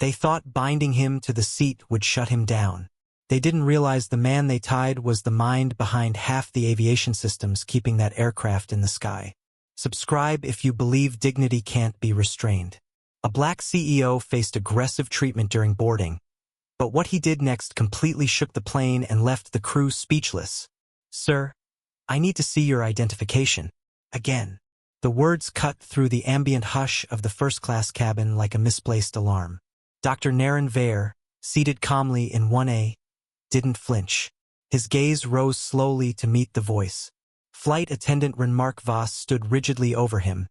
They thought binding him to the seat would shut him down. They didn't realize the man they tied was the mind behind half the aviation systems keeping that aircraft in the sky. Subscribe if you believe dignity can't be restrained. A black CEO faced aggressive treatment during boarding, but what he did next completely shook the plane and left the crew speechless. "Sir, I need to see your identification." Again. The words cut through the ambient hush of the first-class cabin like a misplaced alarm. Dr. Naren Vare, seated calmly in 1A, didn't flinch. His gaze rose slowly to meet the voice. Flight attendant Renmark Voss stood rigidly over him,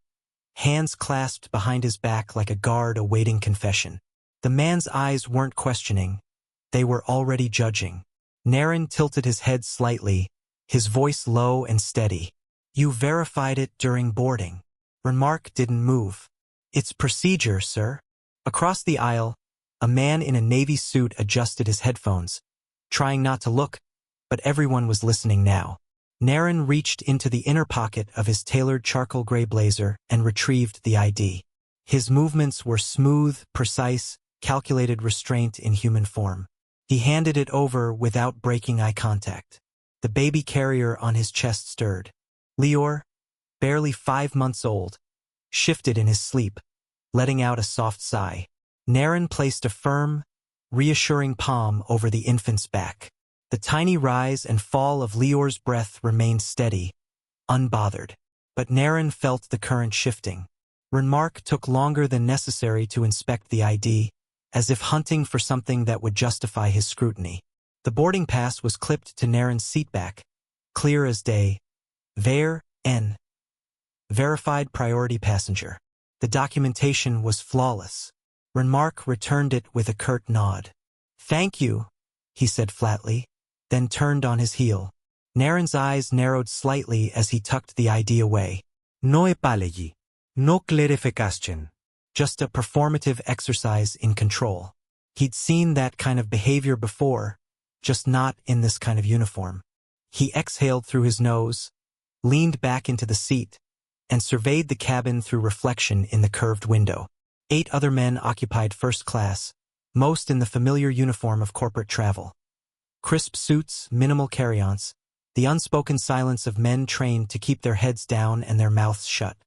hands clasped behind his back like a guard awaiting confession. The man's eyes weren't questioning. They were already judging. Naren tilted his head slightly, his voice low and steady. "You verified it during boarding." Renmark didn't move. "It's procedure, sir." Across the aisle, a man in a navy suit adjusted his headphones, trying not to look, but everyone was listening now. Naren reached into the inner pocket of his tailored charcoal gray blazer and retrieved the ID. His movements were smooth, precise, calculated restraint in human form. He handed it over without breaking eye contact. The baby carrier on his chest stirred. Lior, barely 5 months old, shifted in his sleep, letting out a soft sigh. Naren placed a firm, reassuring palm over the infant's back. The tiny rise and fall of Lior's breath remained steady, unbothered. But Naren felt the current shifting. Renmark took longer than necessary to inspect the ID, as if hunting for something that would justify his scrutiny. The boarding pass was clipped to Naren's seatback, clear as day. Vare, N. Verified priority passenger. The documentation was flawless. Renmark returned it with a curt nod. "Thank you," he said flatly, then turned on his heel. Naren's eyes narrowed slightly as he tucked the ID away. "No apology. No clarification." Just a performative exercise in control. He'd seen that kind of behavior before, just not in this kind of uniform. He exhaled through his nose, leaned back into the seat, and surveyed the cabin through reflection in the curved window. 8 other men occupied first class, most in the familiar uniform of corporate travel. Crisp suits, minimal carry-ons, the unspoken silence of men trained to keep their heads down and their mouths shut.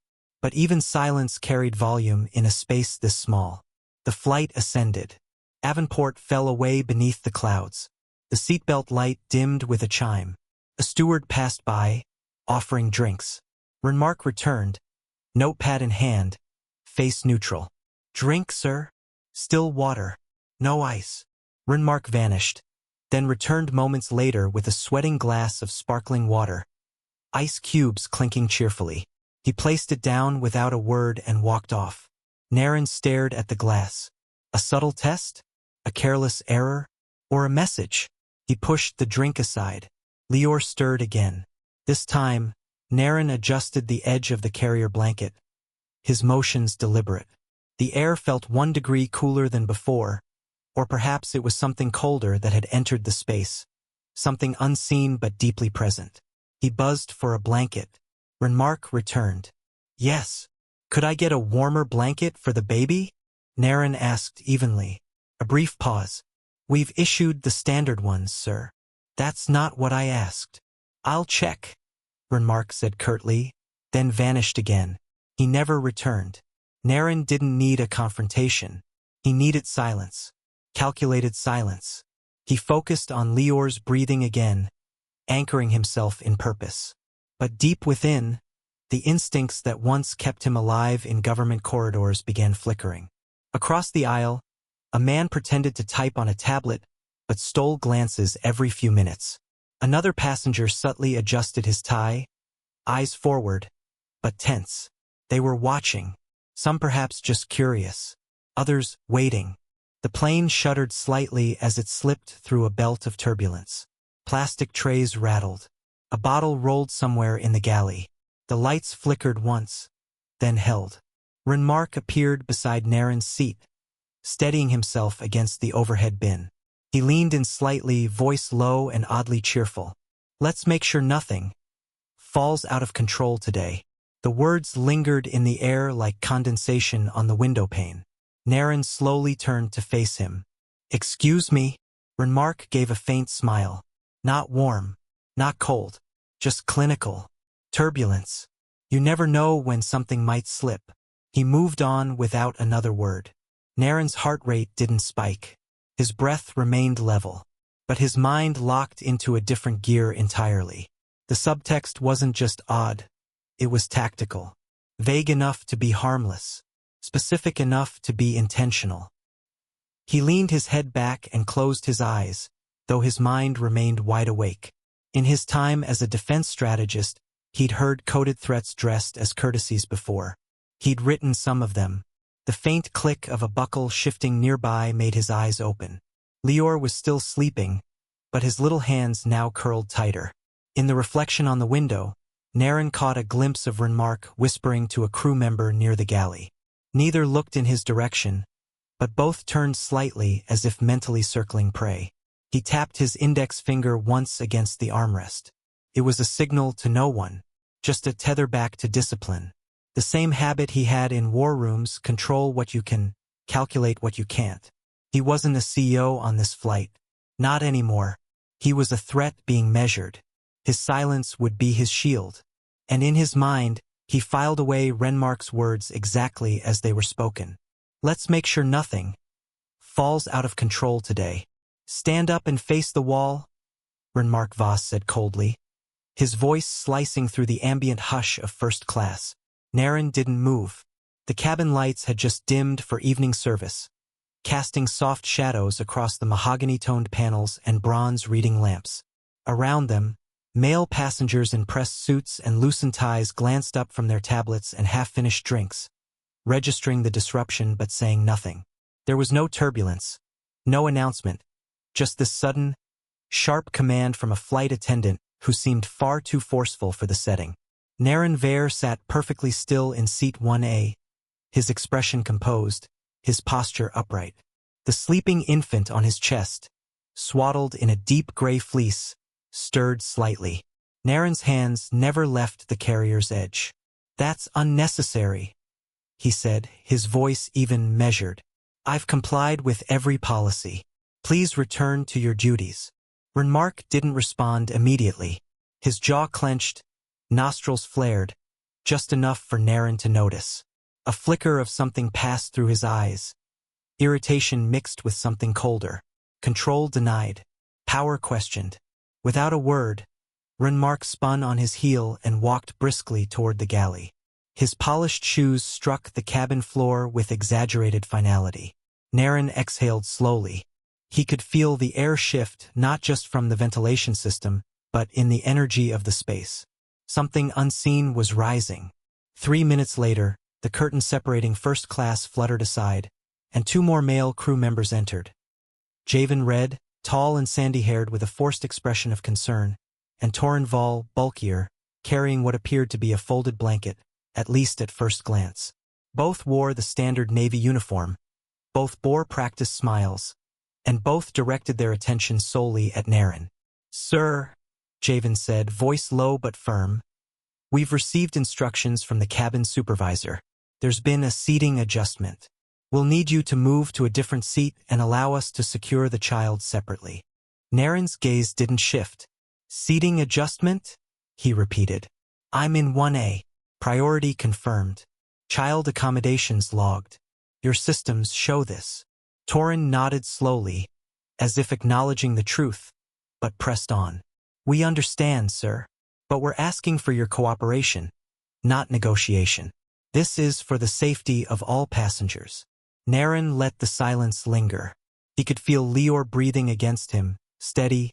But even silence carried volume in a space this small. The flight ascended. Avonport fell away beneath the clouds. The seatbelt light dimmed with a chime. A steward passed by, offering drinks. Renmark returned, notepad in hand, face neutral. "Drink, sir?" "Still water. No ice." Renmark vanished, then returned moments later with a sweating glass of sparkling water, ice cubes clinking cheerfully. He placed it down without a word and walked off. Naren stared at the glass. A subtle test? A careless error? Or a message? He pushed the drink aside. Lior stirred again. This time, Naren adjusted the edge of the carrier blanket, his motions deliberate. The air felt 1 degree cooler than before, or perhaps it was something colder that had entered the space, something unseen but deeply present. He buzzed for a blanket. Renmark returned. "Yes. Could I get a warmer blanket for the baby?" Naren asked evenly. A brief pause. "We've issued the standard ones, sir." "That's not what I asked." "I'll check," Renmark said curtly, then vanished again. He never returned. Naren didn't need a confrontation. He needed silence. Calculated silence. He focused on Lior's breathing again, anchoring himself in purpose. But deep within, the instincts that once kept him alive in government corridors began flickering. Across the aisle, a man pretended to type on a tablet, but stole glances every few minutes. Another passenger subtly adjusted his tie, eyes forward, but tense. They were watching, some perhaps just curious, others waiting. The plane shuddered slightly as it slipped through a belt of turbulence. Plastic trays rattled. A bottle rolled somewhere in the galley. The lights flickered once, then held. Renmark appeared beside Naren's seat, steadying himself against the overhead bin. He leaned in slightly, voice low and oddly cheerful. "Let's make sure nothing falls out of control today." The words lingered in the air like condensation on the window pane. Naren slowly turned to face him. "Excuse me?" Renmark gave a faint smile. "Not warm. Not cold. Just clinical. Turbulence. You never know when something might slip." He moved on without another word. Naren's heart rate didn't spike. His breath remained level. But his mind locked into a different gear entirely. The subtext wasn't just odd. It was tactical. Vague enough to be harmless. Specific enough to be intentional. He leaned his head back and closed his eyes, though his mind remained wide awake. In his time as a defense strategist, he'd heard coded threats dressed as courtesies before. He'd written some of them. The faint click of a buckle shifting nearby made his eyes open. Lior was still sleeping, but his little hands now curled tighter. In the reflection on the window, Naren caught a glimpse of Renmark whispering to a crew member near the galley. Neither looked in his direction, but both turned slightly as if mentally circling prey. He tapped his index finger once against the armrest. It was a signal to no one, just a tether back to discipline. The same habit he had in war rooms: control what you can, calculate what you can't. He wasn't a CEO on this flight. Not anymore. He was a threat being measured. His silence would be his shield. And in his mind, he filed away Renmark's words exactly as they were spoken. "Let's make sure nothing falls out of control today. Stand up and face the wall," Renmark Voss said coldly, his voice slicing through the ambient hush of first class. Naren didn't move. The cabin lights had just dimmed for evening service, casting soft shadows across the mahogany-toned panels and bronze reading lamps. Around them, male passengers in pressed suits and loosened ties glanced up from their tablets and half-finished drinks, registering the disruption but saying nothing. There was no turbulence, no announcement, just this sudden, sharp command from a flight attendant who seemed far too forceful for the setting. Naren Vare sat perfectly still in seat 1A, his expression composed, his posture upright. The sleeping infant on his chest, swaddled in a deep gray fleece, stirred slightly. Naren's hands never left the carrier's edge. "That's unnecessary," he said, his voice even measured. "I've complied with every policy. Please return to your duties." Renmark didn't respond immediately. His jaw clenched, nostrils flared, just enough for Naren to notice. A flicker of something passed through his eyes. Irritation mixed with something colder. Control denied. Power questioned. Without a word, Renmark spun on his heel and walked briskly toward the galley. His polished shoes struck the cabin floor with exaggerated finality. Naren exhaled slowly. He could feel the air shift not just from the ventilation system, but in the energy of the space. Something unseen was rising. 3 minutes later, the curtain separating first class fluttered aside, and 2 more male crew members entered. Javen Red, tall and sandy-haired with a forced expression of concern, and Torin Vol, bulkier, carrying what appeared to be a folded blanket, at least at first glance. Both wore the standard Navy uniform, both bore practiced smiles, and both directed their attention solely at Naren. "Sir," Javen said, voice low but firm, "we've received instructions from the cabin supervisor. There's been a seating adjustment. We'll need you to move to a different seat and allow us to secure the child separately." Naren's gaze didn't shift. "Seating adjustment?" he repeated. "I'm in 1A. Priority confirmed. Child accommodations logged. Your systems show this." Torin nodded slowly, as if acknowledging the truth, but pressed on. "We understand, sir, but we're asking for your cooperation, not negotiation. This is for the safety of all passengers." Naren let the silence linger. He could feel Lior breathing against him, steady,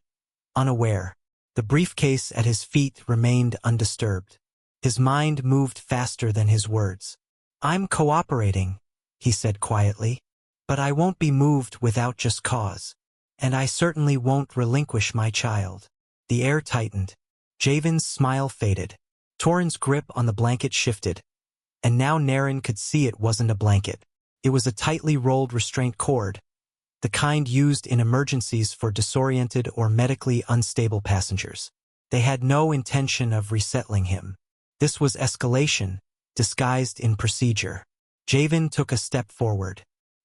unaware. The briefcase at his feet remained undisturbed. His mind moved faster than his words. "I'm cooperating," he said quietly, "but I won't be moved without just cause. And I certainly won't relinquish my child." The air tightened. Javen's smile faded. Torin's grip on the blanket shifted, and now Naren could see it wasn't a blanket. It was a tightly rolled restraint cord, the kind used in emergencies for disoriented or medically unstable passengers. They had no intention of resettling him. This was escalation, disguised in procedure. Javen took a step forward.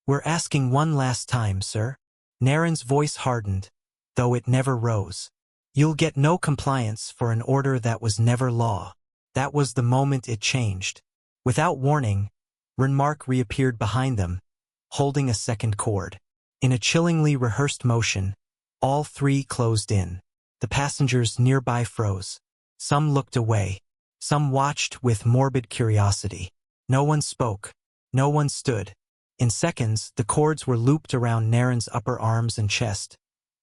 We're asking one last time, sir. Naren's voice hardened, though it never rose. You'll get no compliance for an order that was never law. That was the moment it changed. Without warning, Renmark reappeared behind them, holding a second cord. In a chillingly rehearsed motion, all three closed in. The passengers nearby froze. Some looked away. Some watched with morbid curiosity. No one spoke. No one stood. In seconds, the cords were looped around Naren's upper arms and chest,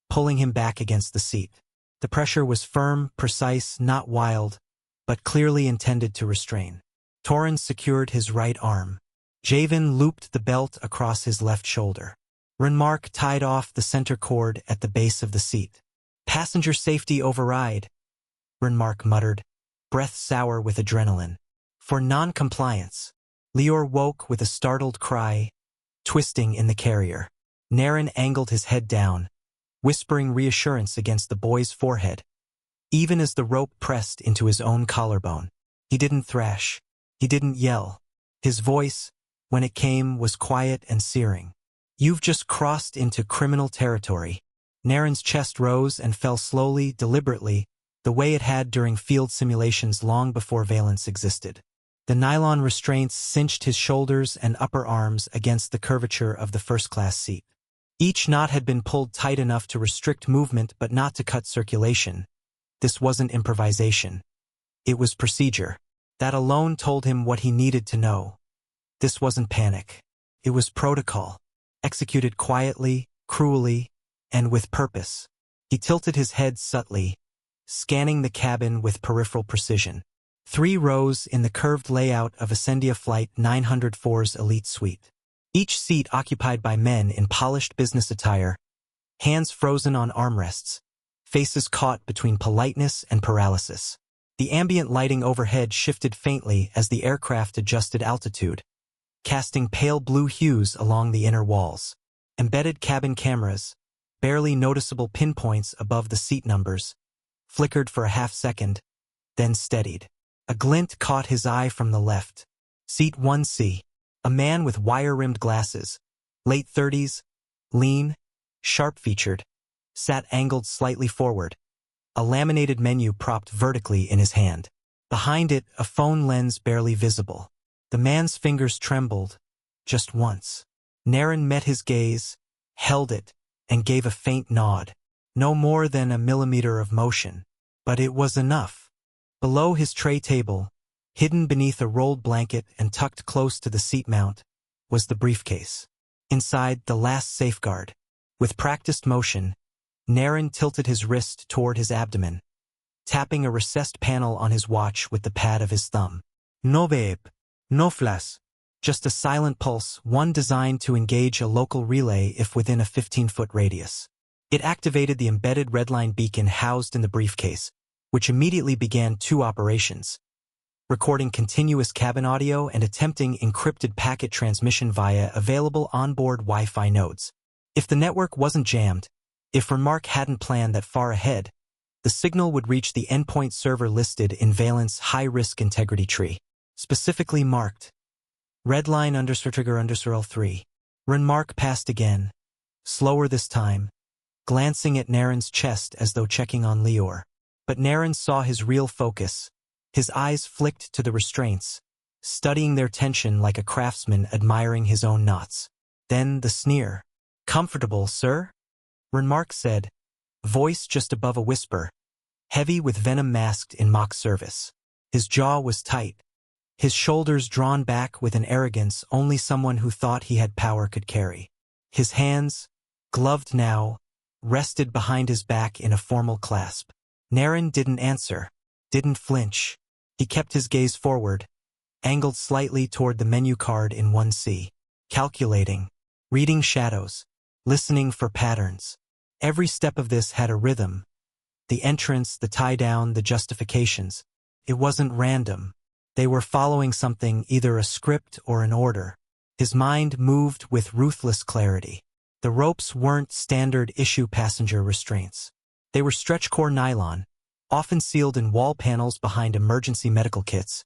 pulling him back against the seat. The pressure was firm, precise, not wild, but clearly intended to restrain. Torrens secured his right arm. Javen looped the belt across his left shoulder. Renmark tied off the center cord at the base of the seat. Passenger safety override, Renmark muttered, breath sour with adrenaline. For non-compliance. Lior woke with a startled cry, twisting in the carrier. Naren angled his head down, whispering reassurance against the boy's forehead. Even as the rope pressed into his own collarbone, he didn't thrash. He didn't yell. His voice, when it came, was quiet and searing. You've just crossed into criminal territory. Naren's chest rose and fell slowly, deliberately, the way it had during field simulations long before valence existed. The nylon restraints cinched his shoulders and upper arms against the curvature of the first-class seat. Each knot had been pulled tight enough to restrict movement but not to cut circulation. This wasn't improvisation. It was procedure. That alone told him what he needed to know. This wasn't panic. It was protocol, executed quietly, cruelly, and with purpose. He tilted his head subtly, scanning the cabin with peripheral precision. 3 rows in the curved layout of Ascendia Flight 904's elite suite. Each seat occupied by men in polished business attire, hands frozen on armrests, faces caught between politeness and paralysis. The ambient lighting overhead shifted faintly as the aircraft adjusted altitude, casting pale blue hues along the inner walls. Embedded cabin cameras, barely noticeable pinpoints above the seat numbers, flickered for a half-second, then steadied. A glint caught his eye from the left. Seat 1C. A man with wire-rimmed glasses, late 30s, lean, sharp-featured, sat angled slightly forward, a laminated menu propped vertically in his hand. Behind it, a phone lens barely visible. The man's fingers trembled, just once. Naren met his gaze, held it, and gave a faint nod. No more than a millimeter of motion. But it was enough. Below his tray table, hidden beneath a rolled blanket and tucked close to the seat mount, was the briefcase. Inside, the last safeguard. With practiced motion, Naren tilted his wrist toward his abdomen, tapping a recessed panel on his watch with the pad of his thumb. No babe, no flash. Just a silent pulse, one designed to engage a local relay if within a 15-foot radius. It activated the embedded redline beacon housed in the briefcase, which immediately began 2 operations: recording continuous cabin audio and attempting encrypted packet transmission via available onboard Wi-Fi nodes. If the network wasn't jammed, if Renmark hadn't planned that far ahead, the signal would reach the endpoint server listed in Valence's high-risk integrity tree, specifically marked redline_trigger_L3. Renmark passed again, slower this time, glancing at Naren's chest as though checking on Lior. But Naren saw his real focus. His eyes flicked to the restraints, studying their tension like a craftsman admiring his own knots. Then the sneer. "Comfortable, sir?" Renmark said, voice just above a whisper, heavy with venom masked in mock service. His jaw was tight, his shoulders drawn back with an arrogance only someone who thought he had power could carry. His hands, gloved now, rested behind his back in a formal clasp. Naren didn't answer, didn't flinch. He kept his gaze forward, angled slightly toward the menu card in 1C, calculating, reading shadows, listening for patterns. Every step of this had a rhythm. The entrance, the tie-down, the justifications. It wasn't random. They were following something, either a script or an order. His mind moved with ruthless clarity. The ropes weren't standard issue passenger restraints. They were stretch-core nylon, often sealed in wall panels behind emergency medical kits,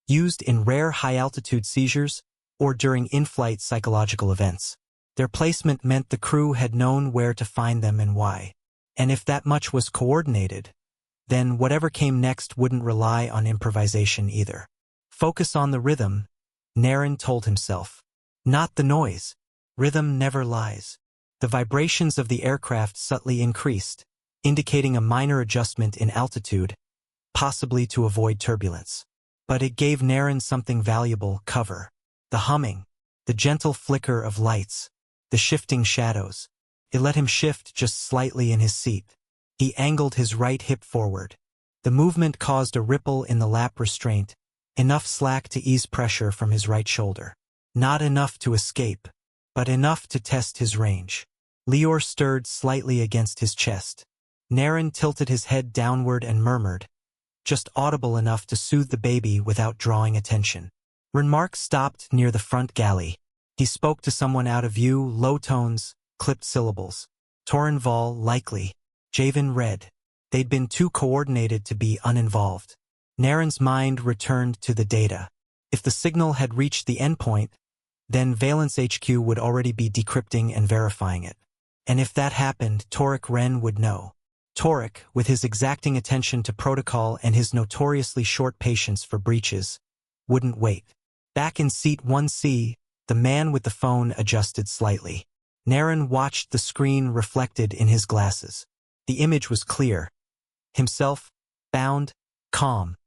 used in rare high-altitude seizures or during in-flight psychological events. Their placement meant the crew had known where to find them and why. And if that much was coordinated, then whatever came next wouldn't rely on improvisation either. Focus on the rhythm, Naren told himself. Not the noise. Rhythm never lies. The vibrations of the aircraft subtly increased, indicating a minor adjustment in altitude, possibly to avoid turbulence. But it gave Naren something valuable: cover. The humming, the gentle flicker of lights, the shifting shadows. It let him shift just slightly in his seat. He angled his right hip forward. The movement caused a ripple in the lap restraint, enough slack to ease pressure from his right shoulder. Not enough to escape, but enough to test his range. Lior stirred slightly against his chest. Naren tilted his head downward and murmured, just audible enough to soothe the baby without drawing attention. Renmark stopped near the front galley. He spoke to someone out of view, low tones, clipped syllables. Torenval, likely. Javen read. They'd been too coordinated to be uninvolved. Naren's mind returned to the data. If the signal had reached the endpoint, then Valence HQ would already be decrypting and verifying it. And if that happened, Torek Wren would know. Torek, with his exacting attention to protocol and his notoriously short patience for breaches, wouldn't wait. Back in seat 1C, the man with the phone adjusted slightly. Naren watched the screen reflected in his glasses. The image was clear. Himself, bound, calm,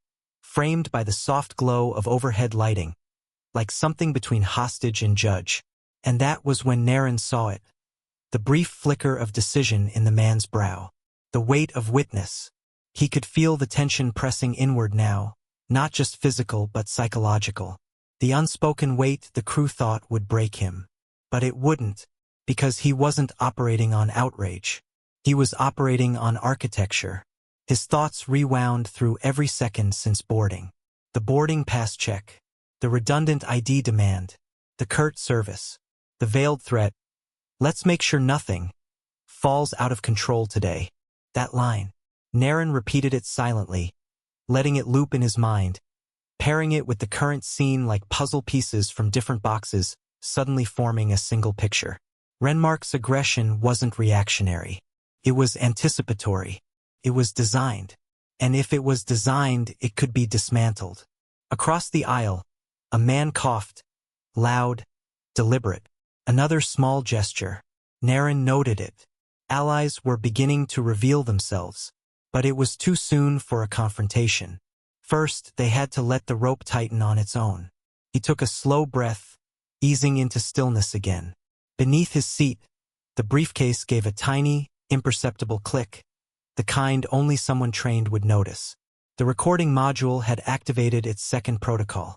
framed by the soft glow of overhead lighting, like something between hostage and judge. And that was when Naren saw it. The brief flicker of decision in the man's brow. The weight of witness. He could feel the tension pressing inward now, not just physical but psychological. The unspoken weight the crew thought would break him. But it wouldn't, because he wasn't operating on outrage. He was operating on architecture. His thoughts rewound through every second since boarding. The boarding pass check. The redundant ID demand. The curt service. The veiled threat. Let's make sure nothing falls out of control today. That line. Naren repeated it silently, letting it loop in his mind, pairing it with the current scene like puzzle pieces from different boxes, suddenly forming a single picture. Renmark's aggression wasn't reactionary. It was anticipatory. It was designed. And if it was designed, it could be dismantled. Across the aisle, a man coughed, loud, deliberate. Another small gesture. Naren noted it. Allies were beginning to reveal themselves, but it was too soon for a confrontation. First, they had to let the rope tighten on its own. He took a slow breath, easing into stillness again. Beneath his seat, the briefcase gave a tiny, imperceptible click, the kind only someone trained would notice. The recording module had activated its second protocol.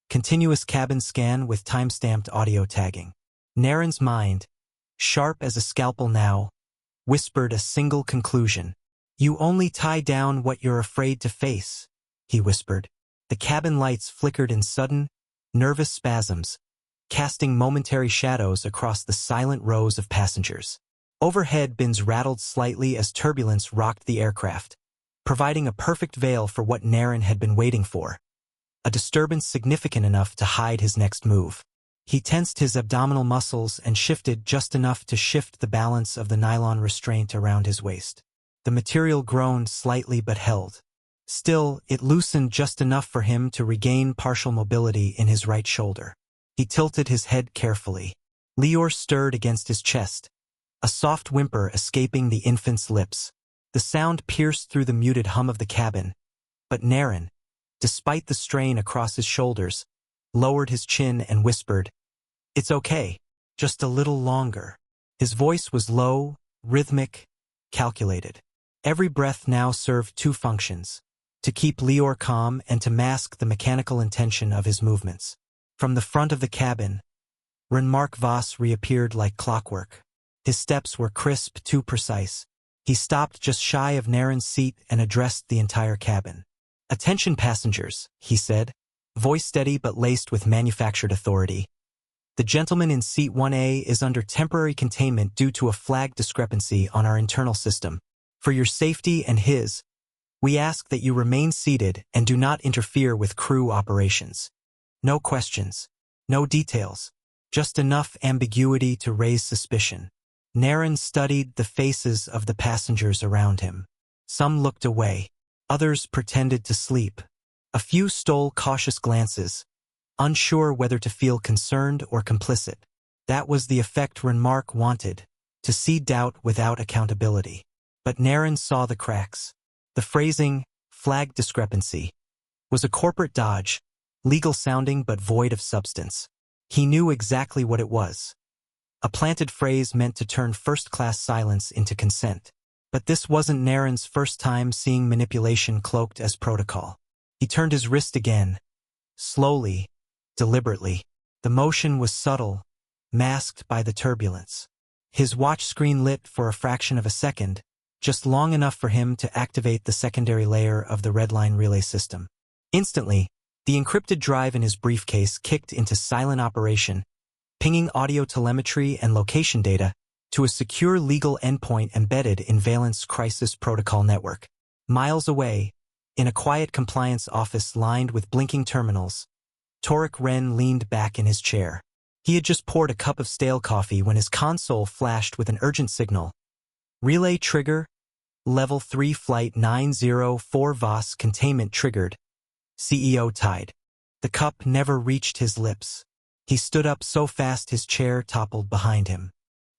Continuous cabin scan with time-stamped audio tagging. Naren's mind, sharp as a scalpel now, whispered a single conclusion. You only tie down what you're afraid to face, he whispered. The cabin lights flickered in sudden, nervous spasms, casting momentary shadows across the silent rows of passengers. Overhead bins rattled slightly as turbulence rocked the aircraft, providing a perfect veil for what Naren had been waiting for. A disturbance significant enough to hide his next move. He tensed his abdominal muscles and shifted just enough to shift the balance of the nylon restraint around his waist. The material groaned slightly but held. Still, it loosened just enough for him to regain partial mobility in his right shoulder. He tilted his head carefully. Lior stirred against his chest, a soft whimper escaping the infant's lips. The sound pierced through the muted hum of the cabin, but Naren, despite the strain across his shoulders, lowered his chin and whispered, "It's okay, just a little longer." His voice was low, rhythmic, calculated. Every breath now served two functions: to keep Lior calm and to mask the mechanical intention of his movements. From the front of the cabin, Renmark Voss reappeared like clockwork. His steps were crisp, too precise. He stopped just shy of Naren's seat and addressed the entire cabin. "Attention passengers," he said, voice steady but laced with manufactured authority. "The gentleman in seat 1A is under temporary containment due to a flag discrepancy on our internal system. For your safety and his, we ask that you remain seated and do not interfere with crew operations. No questions. No details. just enough ambiguity to raise suspicion. Naren studied the faces of the passengers around him. Some looked away. Others pretended to sleep. A few stole cautious glances, unsure whether to feel concerned or complicit. That was the effect Renmark wanted, to see doubt without accountability. But Naren saw the cracks. The phrasing, flagged discrepancy, was a corporate dodge, legal-sounding but void of substance. He knew exactly what it was. A planted phrase meant to turn first-class silence into consent. But this wasn't Naren's first time seeing manipulation cloaked as protocol. He turned his wrist again, slowly, deliberately. The motion was subtle, masked by the turbulence. His watch screen lit for a fraction of a second, just long enough for him to activate the secondary layer of the redline relay system. Instantly, the encrypted drive in his briefcase kicked into silent operation, pinging audio telemetry and location data to a secure legal endpoint embedded in Valence Crisis Protocol Network. Miles away, in a quiet compliance office lined with blinking terminals, Torek Wren leaned back in his chair. He had just poured a cup of stale coffee when his console flashed with an urgent signal. Relay trigger, Level 3 Flight 904 VOS containment triggered. CEO tied. The cup never reached his lips. He stood up so fast his chair toppled behind him.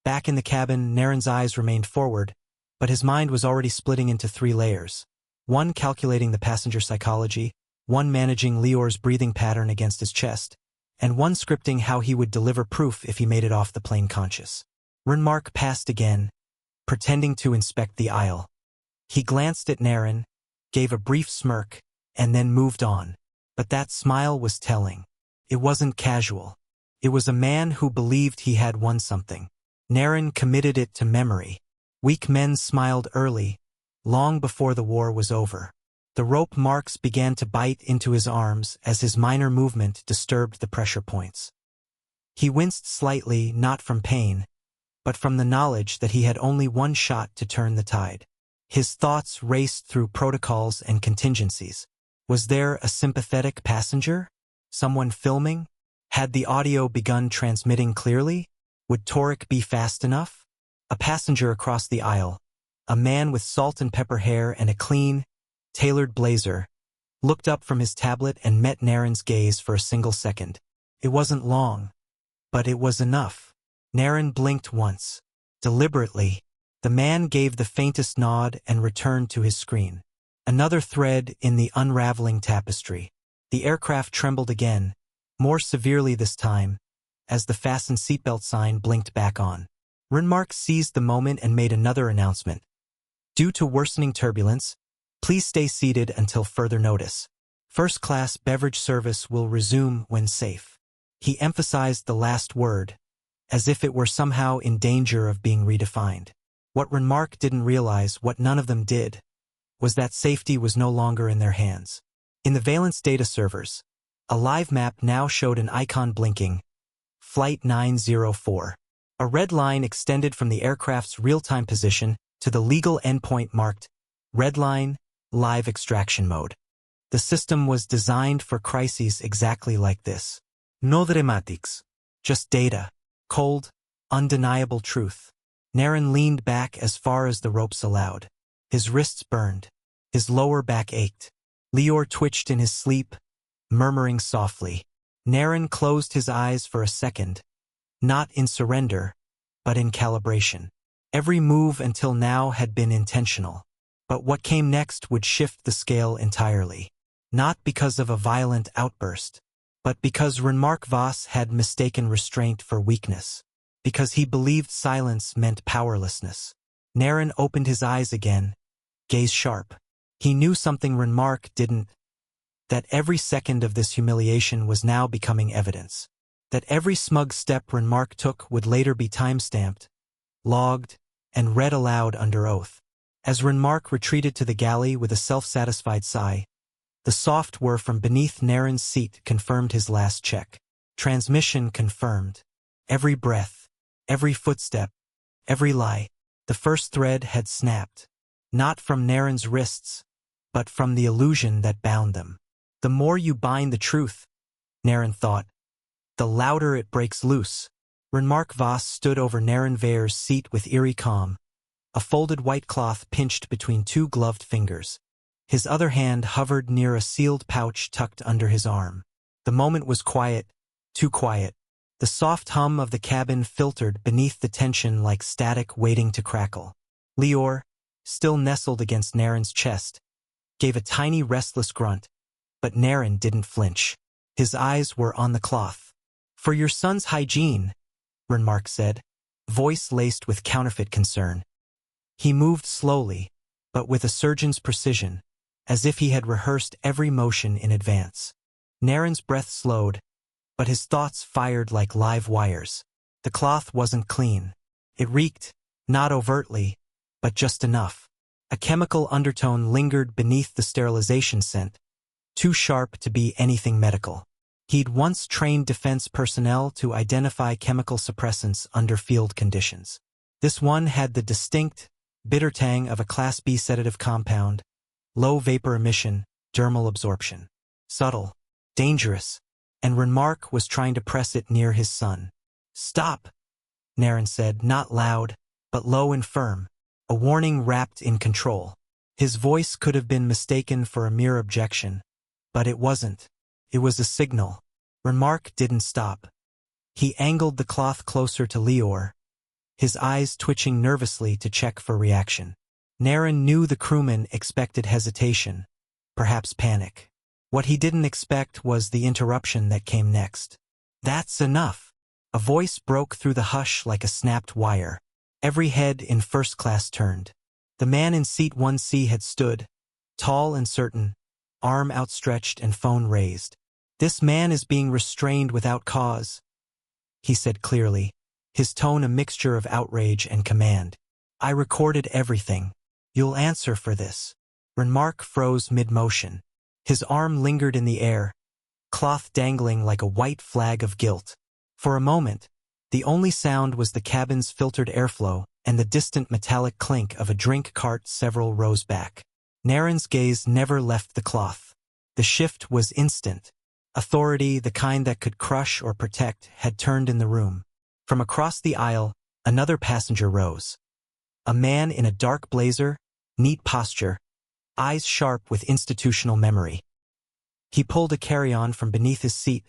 Back in the cabin, Naren's eyes remained forward, but his mind was already splitting into 3 layers. One calculating the passenger psychology, one managing Lior's breathing pattern against his chest, and one scripting how he would deliver proof if he made it off the plane conscious. Renmark passed again, pretending to inspect the aisle. He glanced at Naren, gave a brief smirk, and then moved on. But that smile was telling. It wasn't casual. It was a man who believed he had won something. Naren committed it to memory. Weak men smiled early, long before the war was over. The rope marks began to bite into his arms as his minor movement disturbed the pressure points. He winced slightly, not from pain, but from the knowledge that he had only one shot to turn the tide. His thoughts raced through protocols and contingencies. Was there a sympathetic passenger? Someone filming? Had the audio begun transmitting clearly? Would Torek be fast enough? A passenger across the aisle, a man with salt and pepper hair and a clean, tailored blazer, looked up from his tablet and met Naren's gaze for a single second. It wasn't long, but it was enough. Naren blinked once. Deliberately, the man gave the faintest nod and returned to his screen. Another thread in the unraveling tapestry. The aircraft trembled again, more severely this time, as the fasten seatbelt sign blinked back on. Renmark seized the moment and made another announcement. Due to worsening turbulence, please stay seated until further notice. First-class beverage service will resume when safe. He emphasized the last word, as if it were somehow in danger of being redefined. What Renmark didn't realize, what none of them did, was that safety was no longer in their hands. In the Valence data servers, a live map now showed an icon blinking, Flight 904. A red line extended from the aircraft's real-time position to the legal endpoint marked Red Line, Live Extraction Mode. The system was designed for crises exactly like this. No dramatics. Just data. Cold, undeniable truth. Naren leaned back as far as the ropes allowed. His wrists burned. His lower back ached. Lior twitched in his sleep, murmuring softly. Naren closed his eyes for a second, not in surrender, but in calibration. Every move until now had been intentional. But what came next would shift the scale entirely. Not because of a violent outburst, but because Renmark Voss had mistaken restraint for weakness. Because he believed silence meant powerlessness. Naren opened his eyes again, gaze sharp. He knew something Renmark didn't, that every second of this humiliation was now becoming evidence. That every smug step Renmark took would later be time-stamped, logged, and read aloud under oath. As Renmark retreated to the galley with a self-satisfied sigh, the soft whir from beneath Naren's seat confirmed his last check. Transmission confirmed. Every breath, every footstep, every lie. The first thread had snapped. Not from Naren's wrists, but from the illusion that bound them. The more you bind the truth, Naren thought, the louder it breaks loose. Renmark Voss stood over Naren Vair's seat with eerie calm, a folded white cloth pinched between two gloved fingers. His other hand hovered near a sealed pouch tucked under his arm. The moment was quiet, too quiet. The soft hum of the cabin filtered beneath the tension like static waiting to crackle. Lior, still nestled against Naren's chest, gave a tiny restless grunt, but Naren didn't flinch. His eyes were on the cloth. "For your son's hygiene," Renmark said, voice laced with counterfeit concern. He moved slowly, but with a surgeon's precision, as if he had rehearsed every motion in advance. Naren's breath slowed, but his thoughts fired like live wires. The cloth wasn't clean. It reeked, not overtly, but just enough. A chemical undertone lingered beneath the sterilization scent, too sharp to be anything medical. He'd once trained defense personnel to identify chemical suppressants under field conditions. This one had the distinct, bitter tang of a Class B sedative compound, low vapor emission, dermal absorption. Subtle, dangerous, and Renmark was trying to press it near his son. "Stop," Naren said, not loud, but low and firm, a warning wrapped in control. His voice could have been mistaken for a mere objection, but it wasn't. It was a signal. Renmark didn't stop. He angled the cloth closer to Lior, his eyes twitching nervously to check for reaction. Naren knew the crewman expected hesitation, perhaps panic. What he didn't expect was the interruption that came next. "That's enough." A voice broke through the hush like a snapped wire. Every head in first class turned. The man in seat 1C had stood, tall and certain, arm outstretched and phone raised. "This man is being restrained without cause," he said clearly, his tone a mixture of outrage and command. "I recorded everything. You'll answer for this." Renmark froze mid-motion. His arm lingered in the air, cloth dangling like a white flag of guilt. For a moment, the only sound was the cabin's filtered airflow and the distant metallic clink of a drink cart several rows back. Naren's gaze never left the cloth. The shift was instant. Authority, the kind that could crush or protect, had turned in the room. From across the aisle, another passenger rose. A man in a dark blazer, neat posture, eyes sharp with institutional memory. He pulled a carry-on from beneath his seat,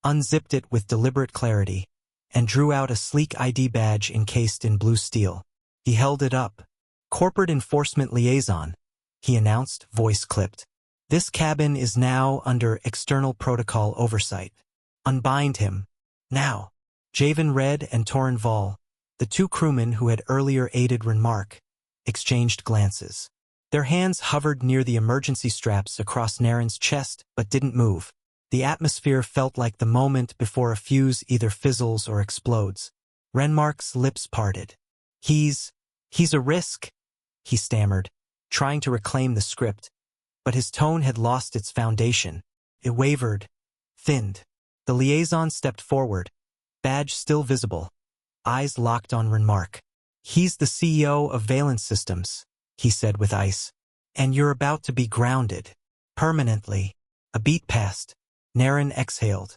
unzipped it with deliberate clarity, and drew out a sleek ID badge encased in blue steel. He held it up. "Corporate Enforcement Liaison," he announced, voice clipped. "This cabin is now under external protocol oversight. Unbind him. Now." Javen Red and Torin Val, the two crewmen who had earlier aided Renmark, exchanged glances. Their hands hovered near the emergency straps across Naren's chest but didn't move. The atmosphere felt like the moment before a fuse either fizzles or explodes. Renmark's lips parted. He's a risk," he stammered, trying to reclaim the script, but his tone had lost its foundation. It wavered, thinned. The liaison stepped forward, badge still visible, eyes locked on Renmark. "He's the CEO of Valence Systems," he said with ice. "And you're about to be grounded. Permanently." A beat passed. Naren exhaled.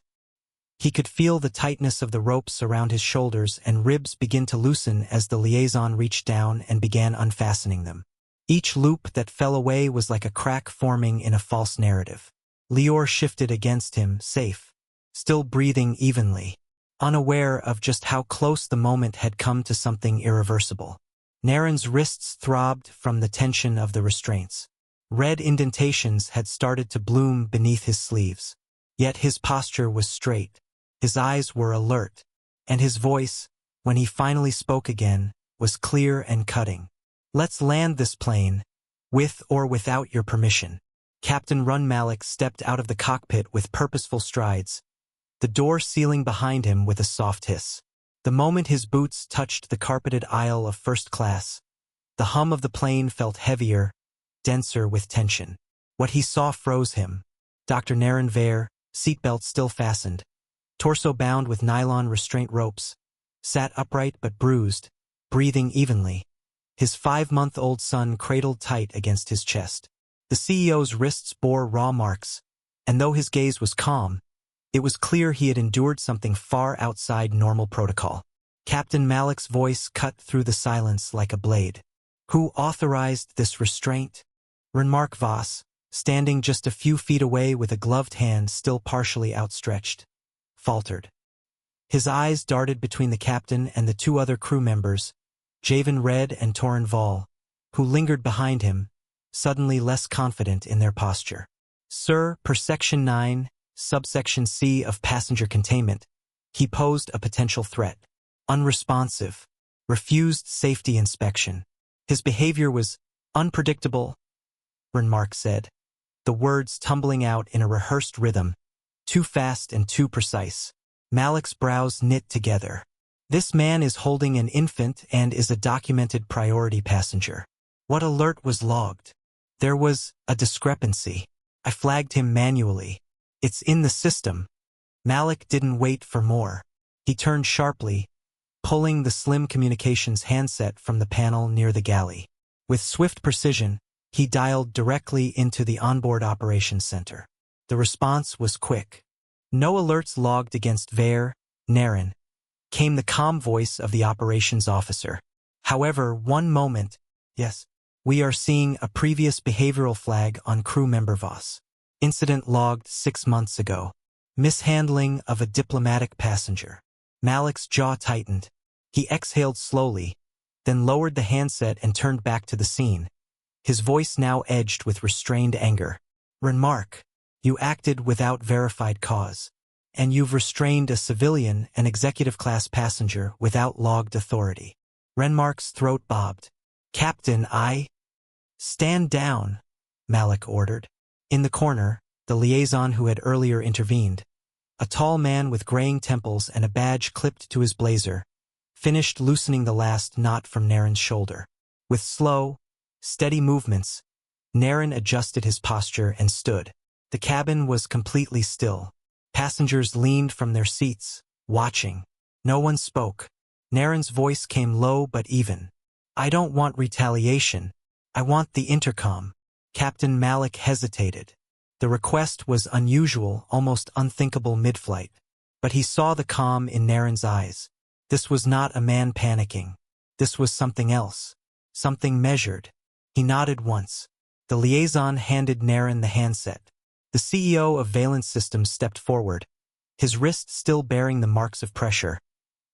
He could feel the tightness of the ropes around his shoulders and ribs begin to loosen as the liaison reached down and began unfastening them. Each loop that fell away was like a crack forming in a false narrative. Lior shifted against him, safe, still breathing evenly, unaware of just how close the moment had come to something irreversible. Naren's wrists throbbed from the tension of the restraints. Red indentations had started to bloom beneath his sleeves. Yet his posture was straight, his eyes were alert, and his voice, when he finally spoke again, was clear and cutting. "Let's land this plane, with or without your permission." Captain Run Malik stepped out of the cockpit with purposeful strides, the door sealing behind him with a soft hiss. The moment his boots touched the carpeted aisle of first class, the hum of the plane felt heavier, denser with tension. What he saw froze him. Dr. Naren Vair, seatbelt still fastened, torso bound with nylon restraint ropes, sat upright but bruised, breathing evenly, his 5-month-old son cradled tight against his chest. The CEO's wrists bore raw marks, and though his gaze was calm, It was clear he had endured something far outside normal protocol. Captain Malik's voice cut through the silence like a blade. Who authorized this restraint? Renmark Voss, standing just a few feet away with a gloved hand still partially outstretched, faltered. His eyes darted between the captain and the two other crew members, Javen Red and Torin Val, who lingered behind him, suddenly less confident in their posture. Sir, per Section 9, subsection C of passenger containment, he posed a potential threat. Unresponsive, refused safety inspection. His behavior was unpredictable, Renmark said, the words tumbling out in a rehearsed rhythm, too fast and too precise. Malik's brows knit together. This man is holding an infant and is a documented priority passenger. What alert was logged? There was a discrepancy. I flagged him manually. It's in the system. Malik didn't wait for more. He turned sharply, pulling the slim communications handset from the panel near the galley. With swift precision, he dialed directly into the onboard operations center. The response was quick. No alerts logged against Vare, Naren, came the calm voice of the operations officer. However, one moment, yes, we are seeing a previous behavioral flag on crew member Voss. Incident logged 6 months ago. Mishandling of a diplomatic passenger. Malik's jaw tightened. He exhaled slowly, then lowered the handset and turned back to the scene. His voice now edged with restrained anger. Renmark, you acted without verified cause. And you've restrained a civilian and executive-class passenger without logged authority. Renmark's throat bobbed. Captain, Stand down, Malik ordered. In the corner, the liaison who had earlier intervened, a tall man with graying temples and a badge clipped to his blazer, finished loosening the last knot from Naren's shoulder. With slow, steady movements, Naren adjusted his posture and stood. The cabin was completely still. Passengers leaned from their seats, watching. No one spoke. Naren's voice came low but even. I don't want retaliation. I want the intercom. Captain Malik hesitated. The request was unusual, almost unthinkable mid-flight. But he saw the calm in Naren's eyes. This was not a man panicking. This was something else. Something measured. He nodded once. The liaison handed Naren the handset. The CEO of Valence Systems stepped forward, his wrist still bearing the marks of pressure,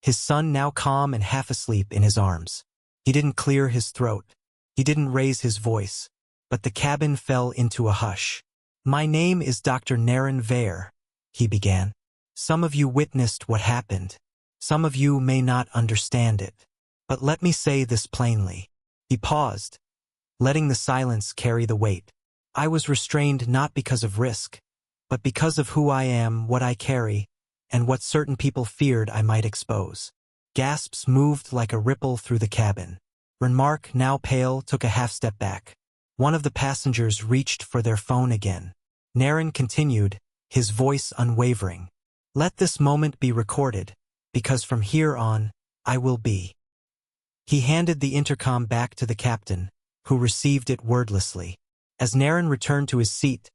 his son now calm and half asleep in his arms. He didn't clear his throat. He didn't raise his voice. But the cabin fell into a hush. My name is Dr. Naren Vare, he began. Some of you witnessed what happened. Some of you may not understand it. But let me say this plainly. He paused, letting the silence carry the weight. I was restrained not because of risk, but because of who I am, what I carry, and what certain people feared I might expose. Gasps moved like a ripple through the cabin. Renmark, now pale, took a half-step back. One of the passengers reached for their phone again. Naren continued, his voice unwavering. Let this moment be recorded, because from here on, I will be. He handed the intercom back to the captain, who received it wordlessly. As Naren returned to his seat,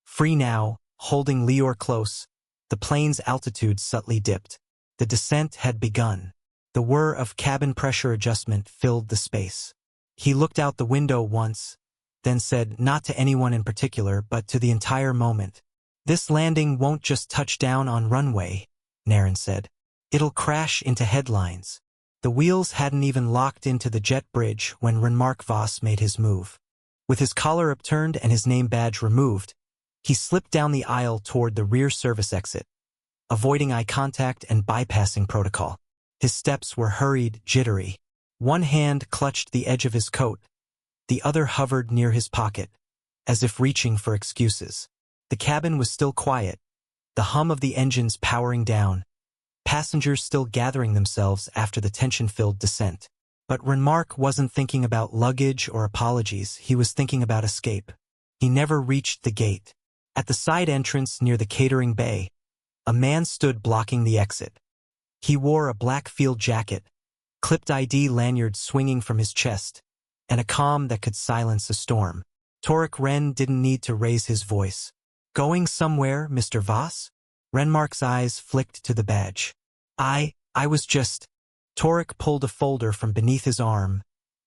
free now, holding Lior close, the plane's altitude subtly dipped. The descent had begun. The whir of cabin pressure adjustment filled the space. He looked out the window once, then said not to anyone in particular but to the entire moment. This landing won't just touch down on runway, Naren said. It'll crash into headlines. The wheels hadn't even locked into the jet bridge when Renmark Voss made his move. With his collar upturned and his name badge removed, he slipped down the aisle toward the rear service exit, avoiding eye contact and bypassing protocol. His steps were hurried, jittery. One hand clutched the edge of his coat, the other hovered near his pocket, as if reaching for excuses. The cabin was still quiet, the hum of the engines powering down, passengers still gathering themselves after the tension-filled descent. But Renmark wasn't thinking about luggage or apologies, he was thinking about escape. He never reached the gate. At the side entrance near the catering bay, a man stood blocking the exit. He wore a black field jacket, clipped ID lanyard swinging from his chest, and a calm that could silence a storm. Torek Wren didn't need to raise his voice. Going somewhere, Mr. Voss? Renmark's eyes flicked to the badge. I was just... Torek pulled a folder from beneath his arm,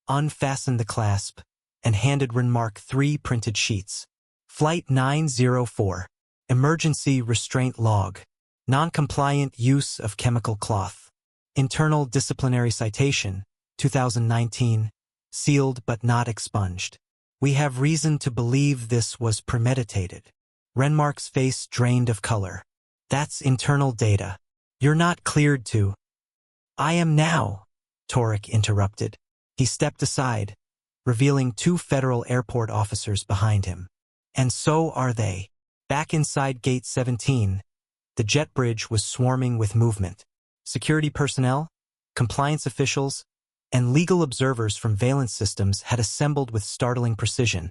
unfastened the clasp, and handed Renmark 3 printed sheets. Flight 904. Emergency restraint log. Non-compliant use of chemical cloth. Internal disciplinary citation, 2019. Sealed but not expunged. We have reason to believe this was premeditated. Renmark's face drained of color. That's internal data. You're not cleared to... I am now, Torek interrupted. He stepped aside, revealing 2 federal airport officers behind him. And so are they. Back inside Gate 17, the jet bridge was swarming with movement. Security personnel, compliance officials, and legal observers from Valence Systems had assembled with startling precision,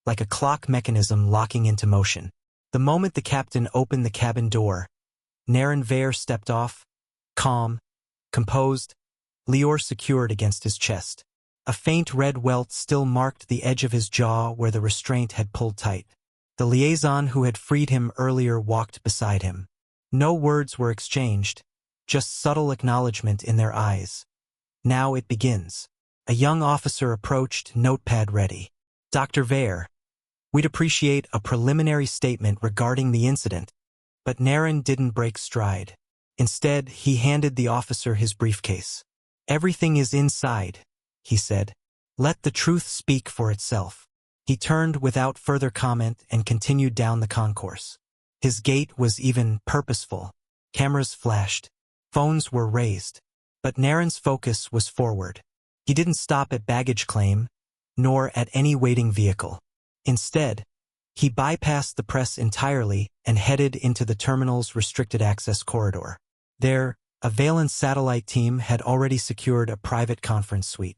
like a clock mechanism locking into motion. The moment the captain opened the cabin door, Naren Vare stepped off, calm, composed, Lior secured against his chest. A faint red welt still marked the edge of his jaw where the restraint had pulled tight. The liaison who had freed him earlier walked beside him. No words were exchanged, just subtle acknowledgement in their eyes. Now it begins. A young officer approached, notepad ready. Dr. Vare, we'd appreciate a preliminary statement regarding the incident. But Naren didn't break stride. Instead, he handed the officer his briefcase. Everything is inside, he said. Let the truth speak for itself. He turned without further comment and continued down the concourse. His gait was even purposeful. Cameras flashed. Phones were raised. But Naren's focus was forward. He didn't stop at baggage claim, nor at any waiting vehicle. Instead, he bypassed the press entirely and headed into the terminal's restricted access corridor. There, a Valence satellite team had already secured a private conference suite.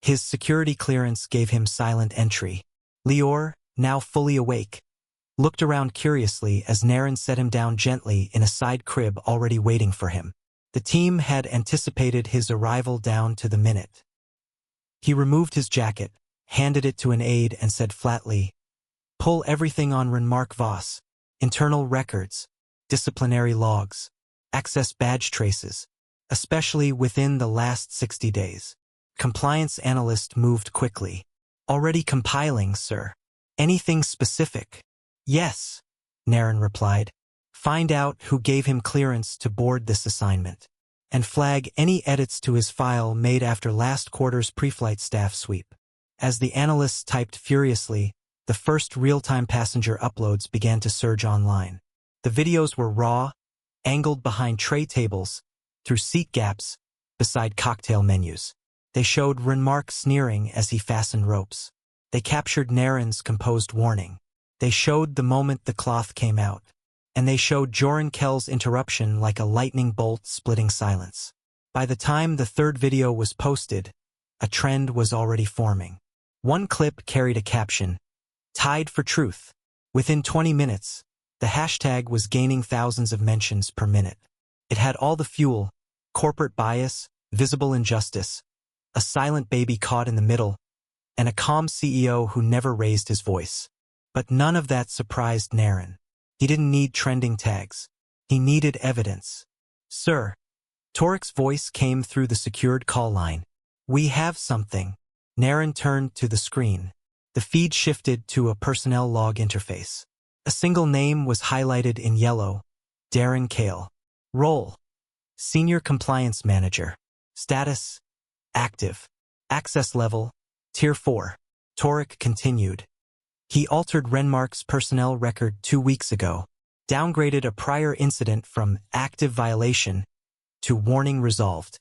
His security clearance gave him silent entry. Lior, now fully awake, looked around curiously as Naren set him down gently in a side crib already waiting for him. The team had anticipated his arrival down to the minute. He removed his jacket, handed it to an aide and said flatly, "Pull everything on Renmark Voss, internal records, disciplinary logs, access badge traces, especially within the last 60 days. Compliance analyst moved quickly. Already compiling, sir. Anything specific? Yes, Naren replied. Find out who gave him clearance to board this assignment, and flag any edits to his file made after last quarter's pre-flight staff sweep. As the analysts typed furiously, the first real-time passenger uploads began to surge online. The videos were raw, angled behind tray tables, through seat gaps, beside cocktail menus. They showed Renmark sneering as he fastened ropes. They captured Naren's composed warning. They showed the moment the cloth came out. And they showed Joran Kell's interruption like a lightning bolt splitting silence. By the time the third video was posted, a trend was already forming. One clip carried a caption, "Tied for Truth." Within 20 minutes, the hashtag was gaining thousands of mentions per minute. It had all the fuel: corporate bias, visible injustice, a silent baby caught in the middle, and a calm CEO who never raised his voice. But none of that surprised Naren. He didn't need trending tags. He needed evidence. "Sir." Torek's voice came through the secured call line. "We have something." Naren turned to the screen. The feed shifted to a personnel log interface. A single name was highlighted in yellow: Darren Kale. Role: Senior Compliance Manager. Status: Active. Access level: Tier 4. Torek continued. He altered Renmark's personnel record 2 weeks ago, downgraded a prior incident from active violation to warning resolved.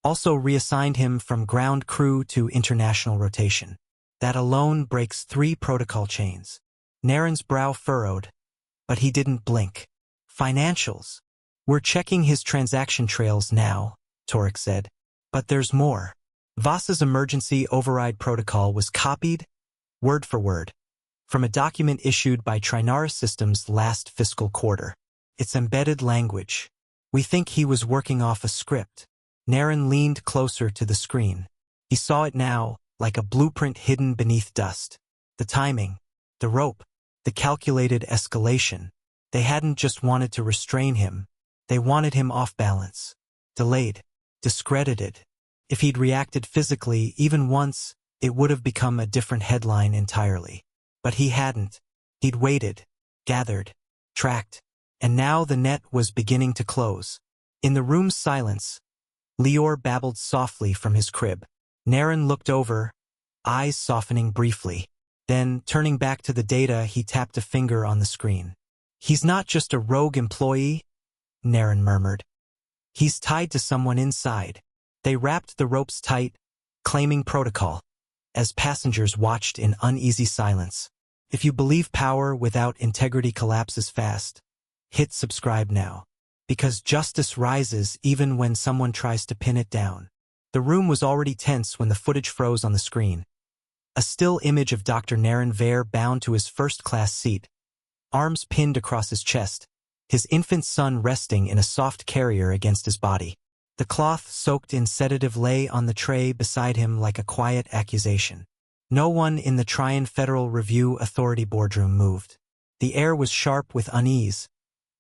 Also reassigned him from ground crew to international rotation. That alone breaks 3 protocol chains. Naren's brow furrowed, but he didn't blink. Financials. "We're checking his transaction trails now," Torek said. "But there's more." Voss's emergency override protocol was copied, word for word, from a document issued by Trinara Systems last fiscal quarter. It's embedded language. We think he was working off a script. Naren leaned closer to the screen. He saw it now, like a blueprint hidden beneath dust. The timing, the rope, the calculated escalation. They hadn't just wanted to restrain him. They wanted him off balance, delayed, discredited. If he'd reacted physically even once, it would have become a different headline entirely. But he hadn't. He'd waited, gathered, tracked, and now the net was beginning to close. In the room's silence, Lior babbled softly from his crib. Naren looked over, eyes softening briefly. Then, turning back to the data, he tapped a finger on the screen. "He's not just a rogue employee," Naren murmured. "He's tied to someone inside." They wrapped the ropes tight, claiming protocol, as passengers watched in uneasy silence. If you believe power without integrity collapses fast, hit subscribe now. Because justice rises even when someone tries to pin it down. The room was already tense when the footage froze on the screen. A still image of Dr. Naren Vare bound to his first-class seat, arms pinned across his chest, his infant son resting in a soft carrier against his body. The cloth soaked in sedative lay on the tray beside him like a quiet accusation. No one in the Tryon Federal Review Authority boardroom moved. The air was sharp with unease,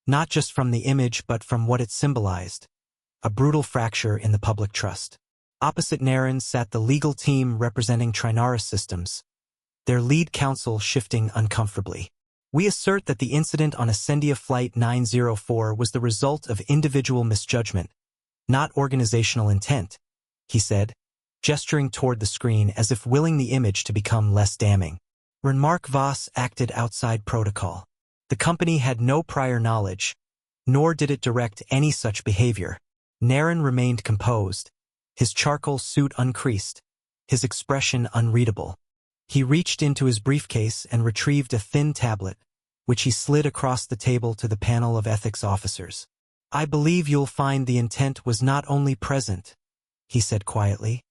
not just from the image but from what it symbolized, a brutal fracture in the public trust. Opposite Naren sat the legal team representing Trinaris Systems, their lead counsel shifting uncomfortably. "We assert that the incident on Ascendia Flight 904 was the result of individual misjudgment, not organizational intent," he said, gesturing toward the screen as if willing the image to become less damning. Renmark Voss acted outside protocol. The company had no prior knowledge, nor did it direct any such behavior. Naren remained composed, his charcoal suit uncreased, his expression unreadable. He reached into his briefcase and retrieved a thin tablet, which he slid across the table to the panel of ethics officers. "I believe you'll find the intent was not only present," he said quietly,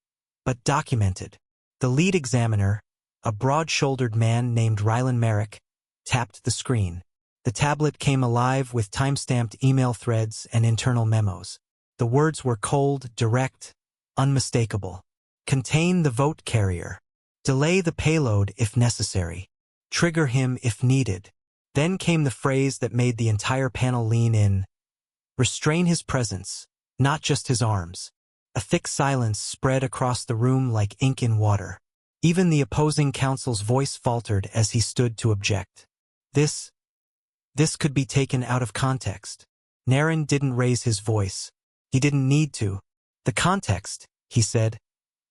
"but documented." The lead examiner, a broad-shouldered man named Rylan Merrick, tapped the screen. The tablet came alive with time-stamped email threads and internal memos. The words were cold, direct, unmistakable. "Contain the vote carrier. Delay the payload if necessary. Trigger him if needed." Then came the phrase that made the entire panel lean in. "Restrain his presence, not just his arms." A thick silence spread across the room like ink in water. Even the opposing counsel's voice faltered as he stood to object. This could be taken out of context. Naren didn't raise his voice. He didn't need to. "The context," he said,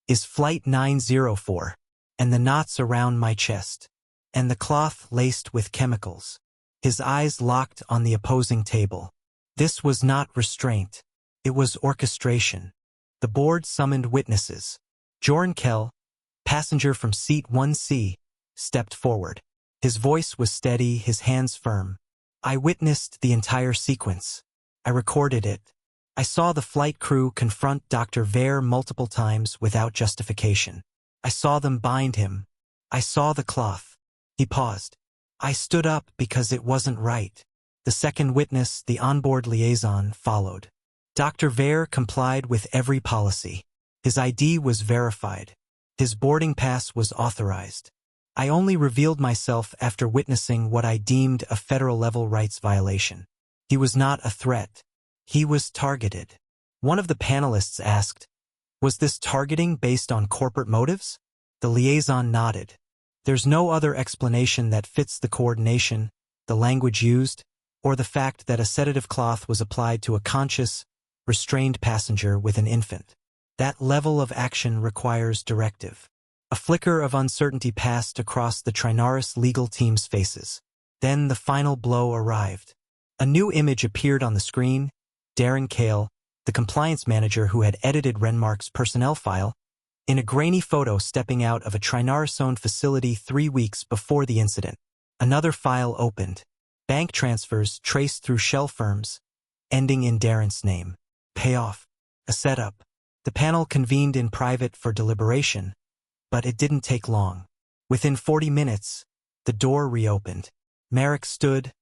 "is Flight 904, and the knots around my chest, and the cloth laced with chemicals." His eyes locked on the opposing table. This was not restraint. It was orchestration. The board summoned witnesses. Joran Kell, passenger from seat 1C, stepped forward. His voice was steady, his hands firm. "I witnessed the entire sequence. I recorded it. I saw the flight crew confront Dr. Vare multiple times without justification. I saw them bind him. I saw the cloth." He paused. "I stood up because it wasn't right." The second witness, the onboard liaison, followed. Dr. Vare complied with every policy. His ID was verified. His boarding pass was authorized. "I only revealed myself after witnessing what I deemed a federal-level rights violation." He was not a threat. He was targeted. One of the panelists asked, "Was this targeting based on corporate motives?" The liaison nodded. "There's no other explanation that fits the coordination, the language used, or the fact that a sedative cloth was applied to a conscious, restrained passenger with an infant. That level of action requires directive." A flicker of uncertainty passed across the Trinaris legal team's faces. Then the final blow arrived. A new image appeared on the screen. Darren Kale, the compliance manager who had edited Renmark's personnel file, in a grainy photo stepping out of a Trinaris-owned facility 3 weeks before the incident. Another file opened. Bank transfers traced through shell firms, ending in Darren's name. Payoff. A setup. The panel convened in private for deliberation, but it didn't take long. Within 40 minutes, the door reopened. Merrick stood,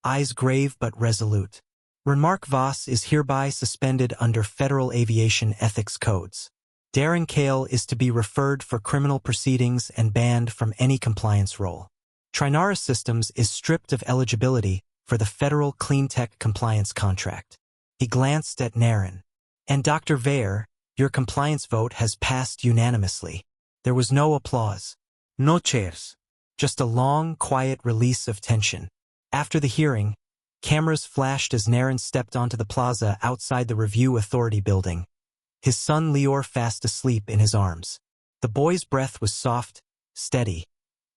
eyes grave but resolute. "Renmark Voss is hereby suspended under federal aviation ethics codes. Darren Kale is to be referred for criminal proceedings and banned from any compliance role. Trinaris Systems is stripped of eligibility for the federal clean tech compliance contract. He glanced at Naren. And Dr. Vare, your compliance vote has passed unanimously. There was no applause. No cheers. Just a long, quiet release of tension. After the hearing, cameras flashed as Naren stepped onto the plaza outside the Review Authority building, his son Lior fast asleep in his arms. The boy's breath was soft, steady,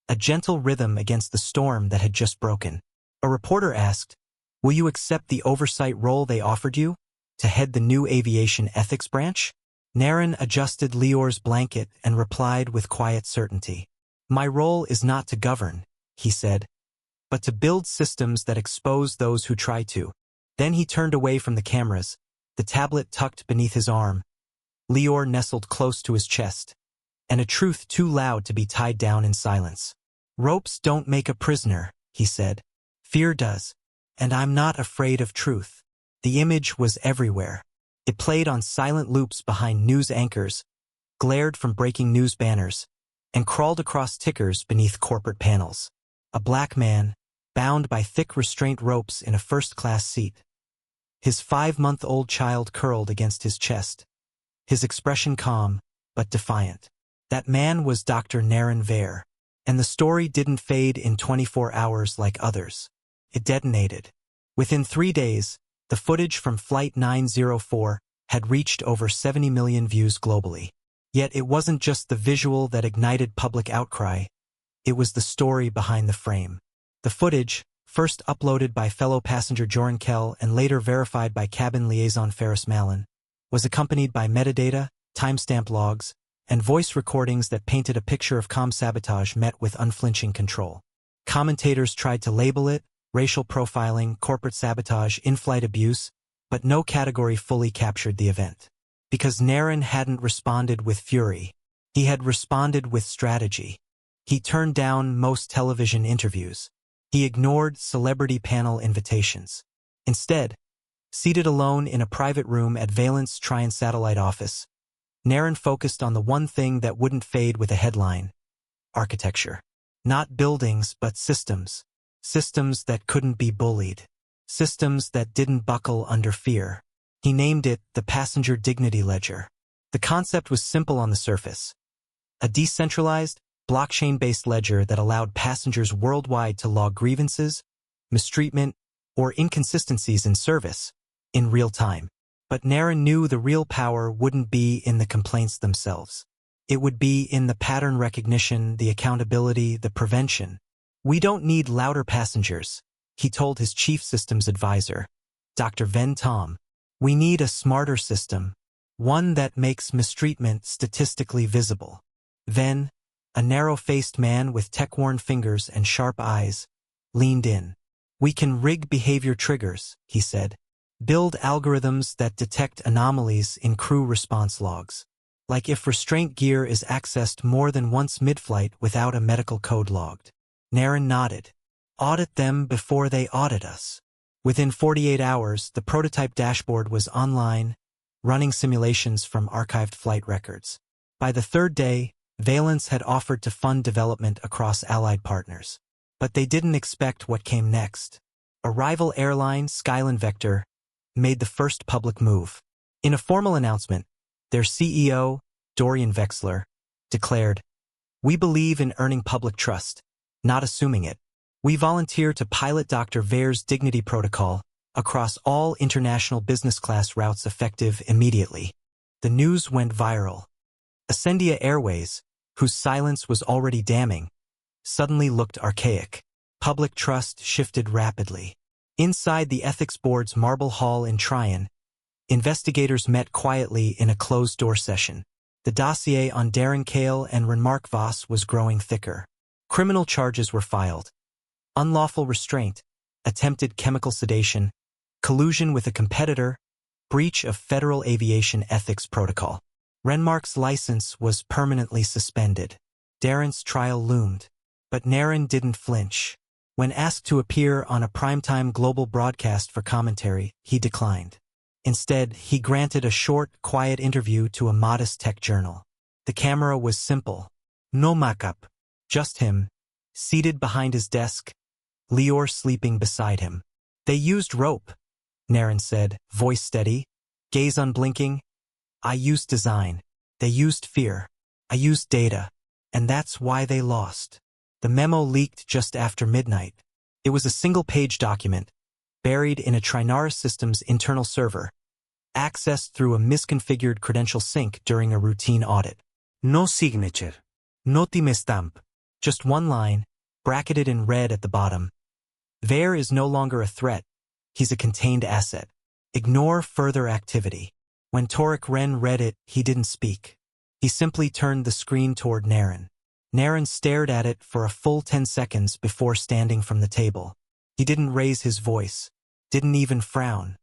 a gentle rhythm against the storm that had just broken. A reporter asked, "Will you accept the oversight role they offered you, to head the new aviation ethics branch?" Naren adjusted Lior's blanket and replied with quiet certainty. "My role is not to govern," he said, "but to build systems that expose those who try to." Then he turned away from the cameras, the tablet tucked beneath his arm, Lior nestled close to his chest, and a truth too loud to be tied down in silence. "Ropes don't make a prisoner," he said. "Fear does, and I'm not afraid of truth." The image was everywhere. It played on silent loops behind news anchors, glared from breaking news banners, and crawled across tickers beneath corporate panels. A black man, bound by thick restraint ropes in a first-class seat. His 5-month-old child curled against his chest, his expression calm, but defiant. That man was Dr. Naren Vare, and the story didn't fade in 24 hours like others. It detonated. Within 3 days, the footage from Flight 904 had reached over 70 million views globally. Yet it wasn't just the visual that ignited public outcry, it was the story behind the frame. The footage, first uploaded by fellow passenger Joran Kell and later verified by cabin liaison Ferris Malin, was accompanied by metadata, timestamp logs, and voice recordings that painted a picture of comm sabotage met with unflinching control. Commentators tried to label it racial profiling, corporate sabotage, in-flight abuse, but no category fully captured the event. Because Naren hadn't responded with fury, he had responded with strategy. He turned down most television interviews. He ignored celebrity panel invitations. Instead, seated alone in a private room at Valence Trine satellite office, Naren focused on the one thing that wouldn't fade with a headline: architecture. Not buildings, but systems. Systems that couldn't be bullied. Systems that didn't buckle under fear. He named it the Passenger Dignity Ledger. The concept was simple on the surface. A decentralized, blockchain-based ledger that allowed passengers worldwide to log grievances, mistreatment, or inconsistencies in service in real time. But Naren knew the real power wouldn't be in the complaints themselves. It would be in the pattern recognition, the accountability, the prevention. "We don't need louder passengers," he told his chief systems advisor, Dr. Ven Tom. "We need a smarter system, one that makes mistreatment statistically visible." Ven, a narrow-faced man with tech-worn fingers and sharp eyes, leaned in. "We can rig behavior triggers," he said. "Build algorithms that detect anomalies in crew response logs. Like if restraint gear is accessed more than once mid-flight without a medical code logged." Naren nodded. "Audit them before they audit us." Within 48 hours, the prototype dashboard was online, running simulations from archived flight records. By the third day, Valence had offered to fund development across allied partners. But they didn't expect what came next. A rival airline, Skyline Vector, made the first public move. In a formal announcement, their CEO, Dorian Vexler, declared, "We believe in earning public trust, not assuming it. We volunteer to pilot Dr. Vare's Dignity Protocol across all international business class routes effective immediately." The news went viral. Ascendia Airways, whose silence was already damning, suddenly looked archaic. Public trust shifted rapidly. Inside the ethics board's marble hall in Tryon, investigators met quietly in a closed-door session. The dossier on Darren Kale and Renmark Voss was growing thicker. Criminal charges were filed. Unlawful restraint, attempted chemical sedation, collusion with a competitor, breach of federal aviation ethics protocol. Renmark's license was permanently suspended. Darren's trial loomed. But Naren didn't flinch. When asked to appear on a primetime global broadcast for commentary, he declined. Instead, he granted a short, quiet interview to a modest tech journal. The camera was simple. No mock-up. Just him, seated behind his desk, Lior sleeping beside him. They used rope, Naren said, voice steady, gaze unblinking. I used design. They used fear. I used data. And that's why they lost. The memo leaked just after midnight. It was a single-page document, buried in a Trinara Systems internal server, accessed through a misconfigured credential sync during a routine audit. No signature. No time stamp. Just one line, bracketed in red at the bottom. Ver is no longer a threat. He's a contained asset. Ignore further activity. When Torek Ren read it, he didn't speak. He simply turned the screen toward Naren. Naren stared at it for a full 10 seconds before standing from the table. He didn't raise his voice, didn't even frown.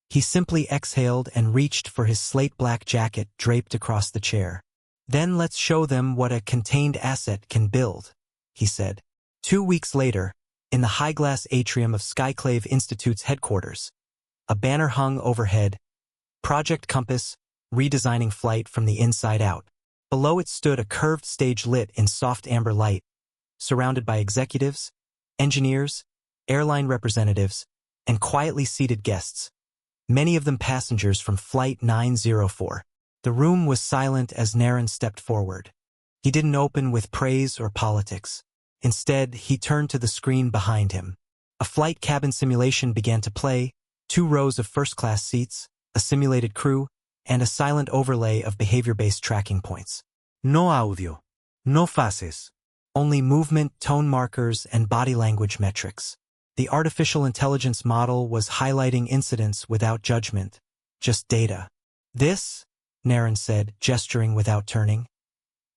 He simply exhaled and reached for his slate-black jacket draped across the chair. Then let's show them what a contained asset can build, he said. 2 weeks later, in the high-glass atrium of Skyclave Institute's headquarters, a banner hung overhead, Project Compass, redesigning flight from the inside out. Below it stood a curved stage lit in soft amber light, surrounded by executives, engineers, airline representatives, and quietly seated guests, many of them passengers from Flight 904. The room was silent as Naren stepped forward. He didn't open with praise or politics. Instead, he turned to the screen behind him. A flight cabin simulation began to play, 2 rows of first-class seats, a simulated crew, and a silent overlay of behavior-based tracking points. No audio. No faces. Only movement, tone markers, and body language metrics. The artificial intelligence model was highlighting incidents without judgment, just data. This, Naren said, gesturing without turning,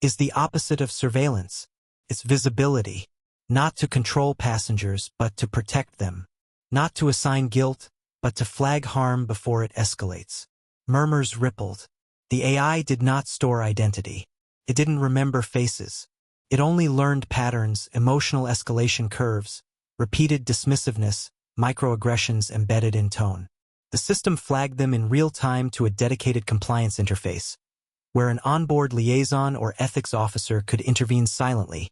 is the opposite of surveillance. It's visibility, not to control passengers, but to protect them. Not to assign guilt, but to flag harm before it escalates. Murmurs rippled. The AI did not store identity. It didn't remember faces. It only learned patterns, emotional escalation curves, repeated dismissiveness, microaggressions embedded in tone. The system flagged them in real time to a dedicated compliance interface, where an onboard liaison or ethics officer could intervene silently,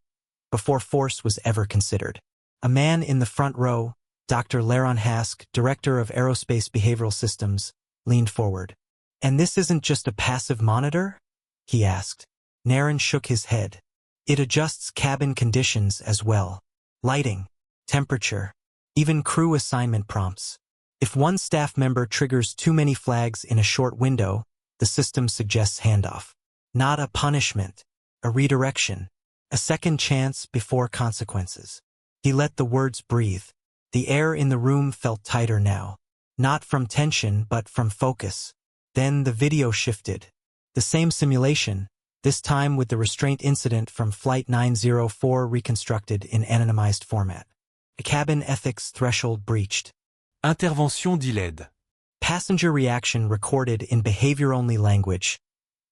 before force was ever considered. A man in the front row, Dr. Laron Hask, Director of Aerospace Behavioral Systems, leaned forward. And this isn't just a passive monitor? He asked. Naren shook his head. It adjusts cabin conditions as well. Lighting, temperature, even crew assignment prompts. If one staff member triggers too many flags in a short window, the system suggests handoff. Not a punishment, a redirection, a second chance before consequences. He let the words breathe. The air in the room felt tighter now. Not from tension, but from focus. Then the video shifted. The same simulation, this time with the restraint incident from Flight 904 reconstructed in anonymized format. A cabin ethics threshold breached. Intervention delayed. Passenger reaction recorded in behavior-only language.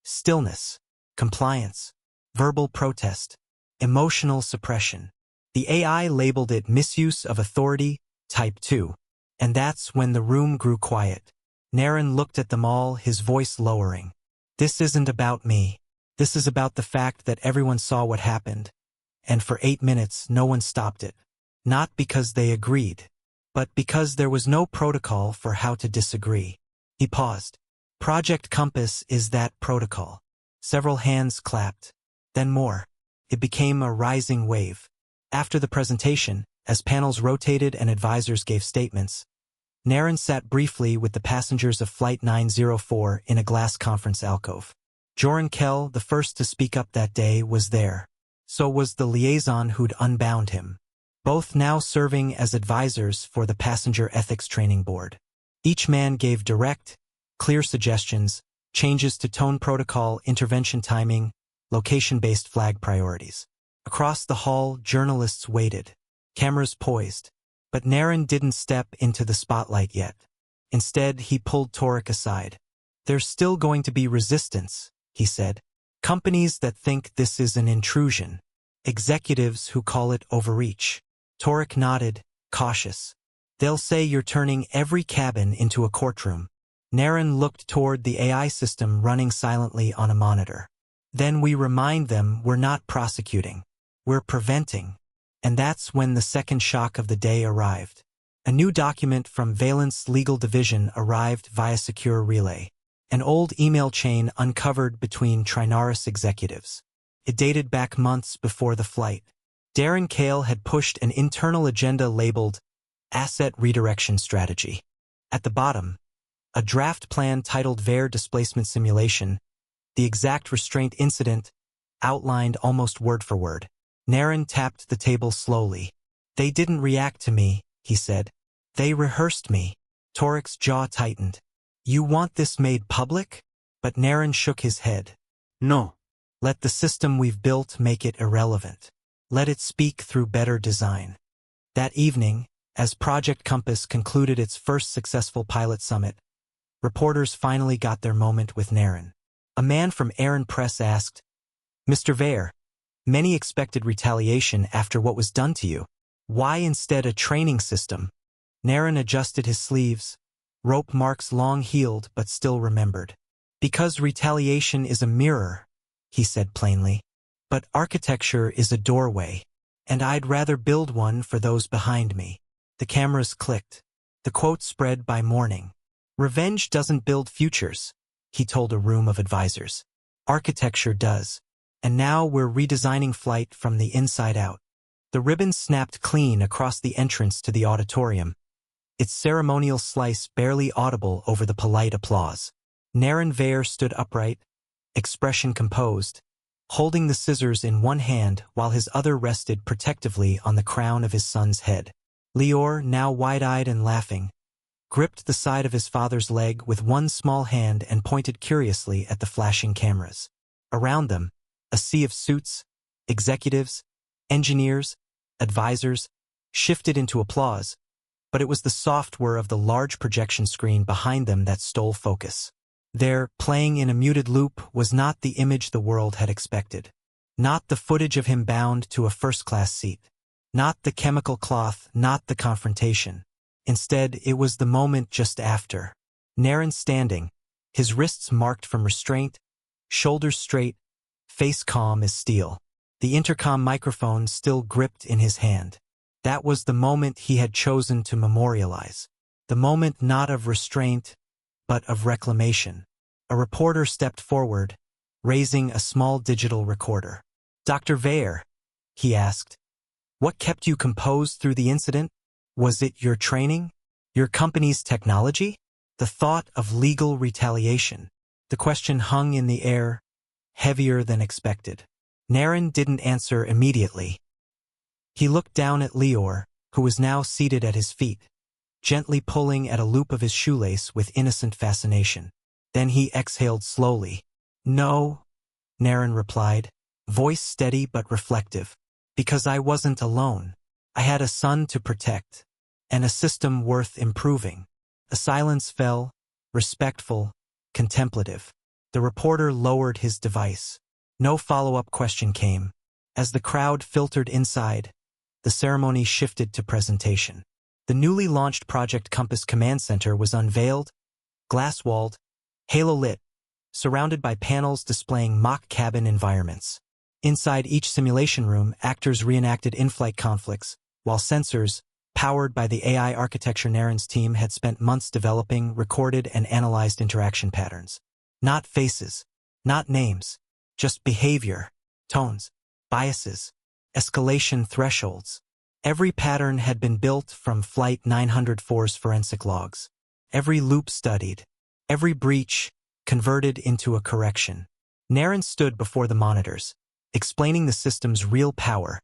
Stillness, compliance, verbal protest, emotional suppression. The AI labeled it misuse of authority, type 2. And that's when the room grew quiet. Naren looked at them all, his voice lowering. This isn't about me. This is about the fact that everyone saw what happened. And for 8 minutes, no one stopped it. Not because they agreed, but because there was no protocol for how to disagree. He paused. Project Compass is that protocol. Several hands clapped. Then more. It became a rising wave. After the presentation, as panels rotated and advisors gave statements, Naren sat briefly with the passengers of Flight 904 in a glass conference alcove. Joran Kell, the first to speak up that day, was there. So was the liaison who'd unbound him. Both now serving as advisors for the Passenger Ethics Training Board. Each man gave direct, clear suggestions, changes to tone protocol, intervention timing, location-based flag priorities. Across the hall, journalists waited, cameras poised. But Naren didn't step into the spotlight yet. Instead, he pulled Torek aside. There's still going to be resistance, he said. Companies that think this is an intrusion. Executives who call it overreach. Torek nodded, cautious. They'll say you're turning every cabin into a courtroom. Naren looked toward the AI system running silently on a monitor. Then we remind them we're not prosecuting. We're preventing. And that's when the second shock of the day arrived. A new document from Valence Legal Division arrived via secure relay. An old email chain uncovered between Trinaris executives. It dated back months before the flight. Darren Cale had pushed an internal agenda labeled Asset Redirection Strategy. At the bottom, a draft plan titled VAIR Displacement Simulation, the exact restraint incident, outlined almost word for word. Naren tapped the table slowly. "They didn't react to me," he said. "They rehearsed me." Torik's jaw tightened. "You want this made public?" But Naren shook his head. No. "Let the system we've built make it irrelevant. Let it speak through better design." That evening, as Project Compass concluded its first successful pilot summit, reporters finally got their moment with Naren. A man from Aaron Press asked, "Mr. Vair, many expected retaliation after what was done to you. Why instead a training system?" Naren adjusted his sleeves, rope marks long healed but still remembered. "Because retaliation is a mirror," he said plainly. "But architecture is a doorway, and I'd rather build one for those behind me." The cameras clicked. The quote spread by morning. "Revenge doesn't build futures," he told a room of advisors. "Architecture does. And now we're redesigning flight from the inside out." The ribbon snapped clean across the entrance to the auditorium, its ceremonial slice barely audible over the polite applause. Naren Vair stood upright, expression composed, holding the scissors in one hand while his other rested protectively on the crown of his son's head. Lior, now wide-eyed and laughing, gripped the side of his father's leg with one small hand and pointed curiously at the flashing cameras. Around them, a sea of suits, executives, engineers, advisors, shifted into applause, but it was the soft whir of the large projection screen behind them that stole focus. There, playing in a muted loop, was not the image the world had expected. Not the footage of him bound to a first-class seat. Not the chemical cloth, not the confrontation. Instead, it was the moment just after. Naren standing, his wrists marked from restraint, shoulders straight, face calm as steel. The intercom microphone still gripped in his hand. That was the moment he had chosen to memorialize. The moment not of restraint, but of reclamation. A reporter stepped forward, raising a small digital recorder. "Dr. Vair," he asked, "what kept you composed through the incident? Was it your training? Your company's technology?" The thought of legal retaliation. The question hung in the air, heavier than expected. Naren didn't answer immediately. He looked down at Lior, who was now seated at his feet, gently pulling at a loop of his shoelace with innocent fascination. Then he exhaled slowly. "No," Naren replied, voice steady but reflective. "Because I wasn't alone. I had a son to protect, and a system worth improving." A silence fell, respectful, contemplative. The reporter lowered his device. No follow-up question came. As the crowd filtered inside, the ceremony shifted to presentation. The newly launched Project Compass Command Center was unveiled, glass-walled, halo-lit, surrounded by panels displaying mock cabin environments. Inside each simulation room, actors reenacted in-flight conflicts, while sensors, powered by the AI architecture Naren's team had spent months developing, recorded and analyzed interaction patterns. Not faces, not names, just behavior, tones, biases, escalation thresholds. Every pattern had been built from Flight 904's forensic logs. Every loop studied, every breach converted into a correction. Naren stood before the monitors, explaining the system's real power.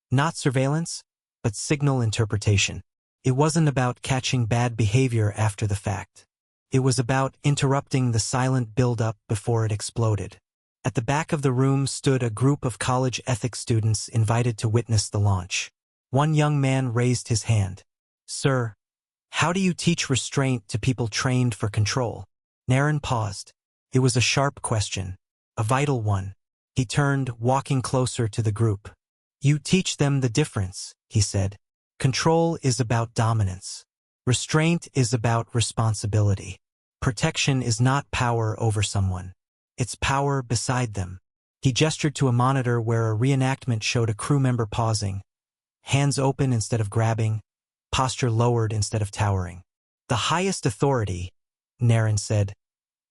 Not surveillance, but signal interpretation. It wasn't about catching bad behavior after the fact. It was about interrupting the silent build-up before it exploded. At the back of the room stood a group of college ethics students invited to witness the launch. One young man raised his hand. "Sir, how do you teach restraint to people trained for control?" Naren paused. It was a sharp question, a vital one. He turned, walking closer to the group. "You teach them the difference," he said. "Control is about dominance. Restraint is about responsibility. Protection is not power over someone. It's power beside them." He gestured to a monitor where a reenactment showed a crew member pausing, hands open instead of grabbing, posture lowered instead of towering. The highest authority, Naren said,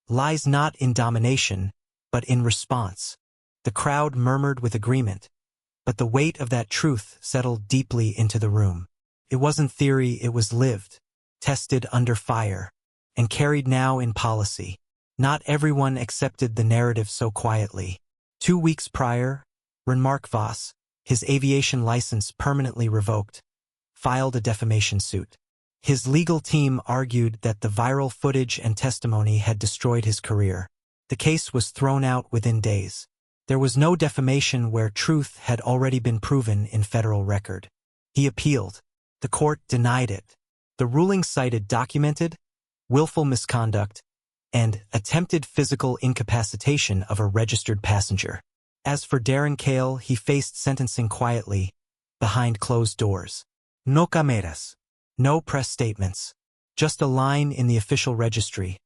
lies not in domination, but in response. The crowd murmured with agreement, but the weight of that truth settled deeply into the room. It wasn't theory, it was lived, tested under fire, and carried now in policy. Not everyone accepted the narrative so quietly. 2 weeks prior, Renmark Voss, his aviation license permanently revoked, filed a defamation suit. His legal team argued that the viral footage and testimony had destroyed his career. The case was thrown out within days. There was no defamation where truth had already been proven in federal record. He appealed. The court denied it. The ruling cited documented, willful misconduct, and attempted physical incapacitation of a registered passenger. As for Darren Cale, he faced sentencing quietly, behind closed doors. No cameras. No press statements. Just a line in the official registry.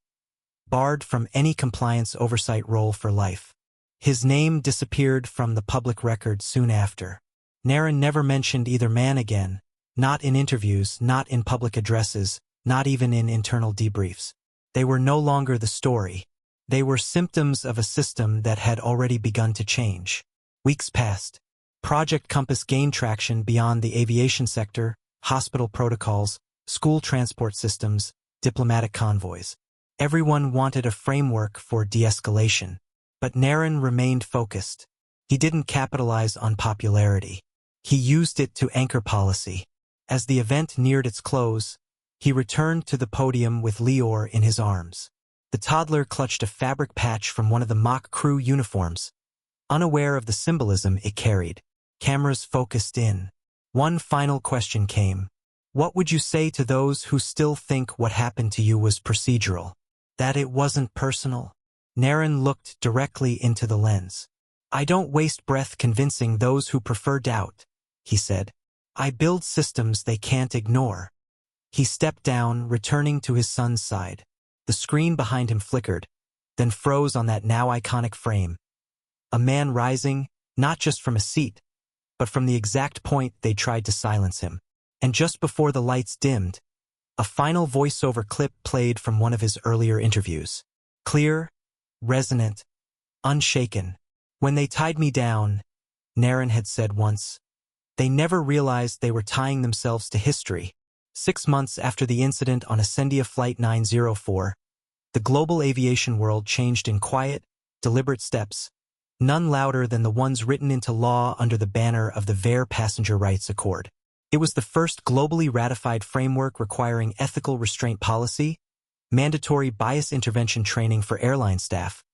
Barred from any compliance oversight role for life. His name disappeared from the public record soon after. Naren never mentioned either man again, not in interviews, not in public addresses, not even in internal debriefs. They were no longer the story. They were symptoms of a system that had already begun to change. Weeks passed. Project Compass gained traction beyond the aviation sector, hospital protocols, school transport systems, diplomatic convoys. Everyone wanted a framework for de-escalation. But Naren remained focused. He didn't capitalize on popularity. He used it to anchor policy. As the event neared its close, he returned to the podium with Lior in his arms. The toddler clutched a fabric patch from one of the mock crew uniforms, unaware of the symbolism it carried. Cameras focused in. One final question came. What would you say to those who still think what happened to you was procedural? That it wasn't personal? Naren looked directly into the lens. I don't waste breath convincing those who prefer doubt, he said. I build systems they can't ignore. He stepped down, returning to his son's side. The screen behind him flickered, then froze on that now iconic frame. A man rising, not just from a seat, but from the exact point they tried to silence him. And just before the lights dimmed, a final voiceover clip played from one of his earlier interviews. Clear, resonant, unshaken. When they tied me down, Naren had said once, they never realized they were tying themselves to history. 6 months after the incident on Ascendia Flight 904, the global aviation world changed in quiet, deliberate steps, none louder than the ones written into law under the banner of the VAIR Passenger Rights Accord. It was the first globally ratified framework requiring ethical restraint policy, mandatory bias intervention training for airline staff,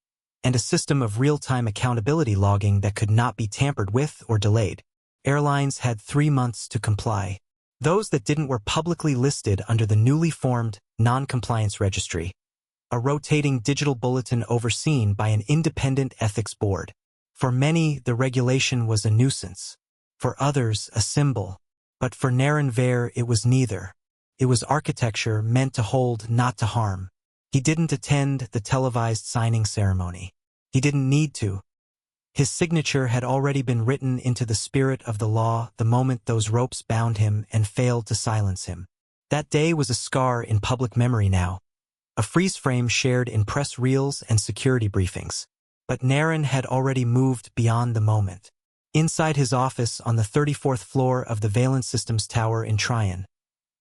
and a system of real-time accountability logging that could not be tampered with or delayed. Airlines had 3 months to comply. Those that didn't were publicly listed under the newly formed Non-Compliance Registry, a rotating digital bulletin overseen by an independent ethics board. For many, the regulation was a nuisance. For others, a symbol. But for Naren VAIR, it was neither. It was architecture meant to hold, not to harm. He didn't attend the televised signing ceremony. He didn't need to. His signature had already been written into the spirit of the law the moment those ropes bound him and failed to silence him. That day was a scar in public memory now, a freeze frame shared in press reels and security briefings. But Naren had already moved beyond the moment. Inside his office on the 34th floor of the Valence Systems Tower in Tryon,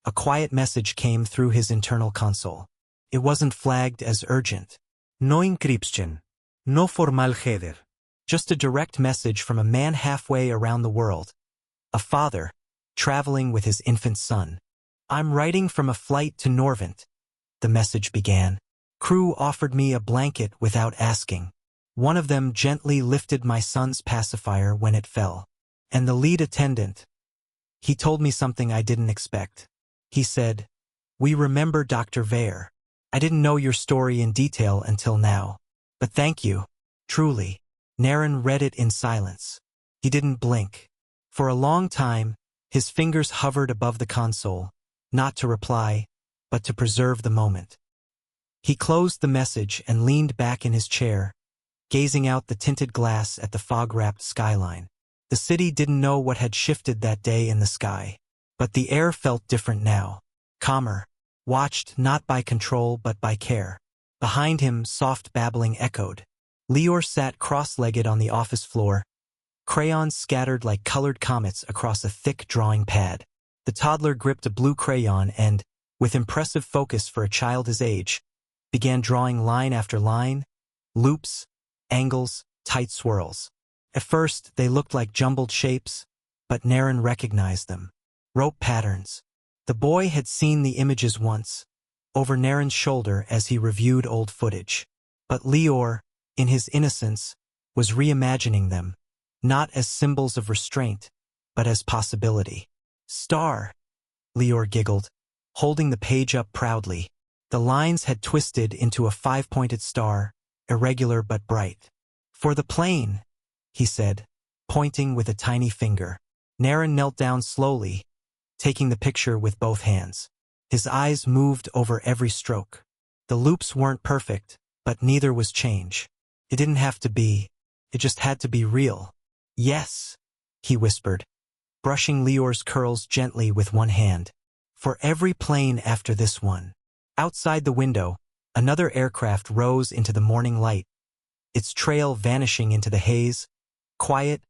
a quiet message came through his internal console. It wasn't flagged as urgent. No encryption. No formal header. Just a direct message from a man halfway around the world. A father, traveling with his infant son. I'm writing from a flight to Norvent, the message began. Crew offered me a blanket without asking. One of them gently lifted my son's pacifier when it fell. And the lead attendant, he told me something I didn't expect. He said, "We remember Dr. VAIR. I didn't know your story in detail until now. But thank you, truly." Naren read it in silence. He didn't blink. For a long time, his fingers hovered above the console, not to reply, but to preserve the moment. He closed the message and leaned back in his chair, gazing out the tinted glass at the fog-wrapped skyline. The city didn't know what had shifted that day in the sky, But the air felt different now. Calmer. Watched not by control but by care. Behind him, soft babbling echoed. Lior sat cross-legged on the office floor, crayons scattered like colored comets across a thick drawing pad. The toddler gripped a blue crayon and, with impressive focus for a child his age, began drawing line after line, loops, angles, tight swirls. At first, they looked like jumbled shapes, but Naren recognized them. Rope patterns. The boy had seen the images once, over Naren's shoulder as he reviewed old footage. But Lior, in his innocence, was reimagining them, not as symbols of restraint, but as possibility. Star, Lior giggled, holding the page up proudly. The lines had twisted into a 5-pointed star, irregular but bright. For the plane, he said, pointing with a tiny finger. Naren knelt down slowly, taking the picture with both hands. His eyes moved over every stroke. The loops weren't perfect, but neither was change. It didn't have to be. It just had to be real. Yes, he whispered, brushing Lior's curls gently with one hand. For every plane after this one. Outside the window, another aircraft rose into the morning light, its trail vanishing into the haze, quiet,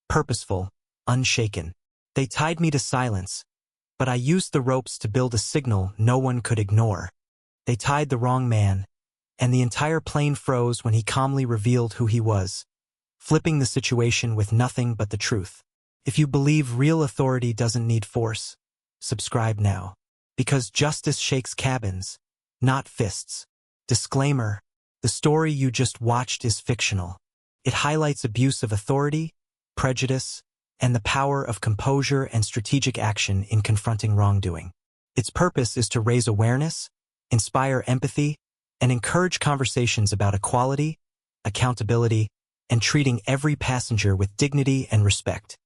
purposeful, unshaken. They tied me to silence, but I used the ropes to build a signal no one could ignore. They tied the wrong man, and the entire plane froze when he calmly revealed who he was, flipping the situation with nothing but the truth. If you believe real authority doesn't need force, subscribe now. Because justice shakes cabins, not fists. Disclaimer: the story you just watched is fictional. It highlights abuse of authority, prejudice, and the power of composure and strategic action in confronting wrongdoing. Its purpose is to raise awareness, inspire empathy, and encourage conversations about equality, accountability, and treating every passenger with dignity and respect.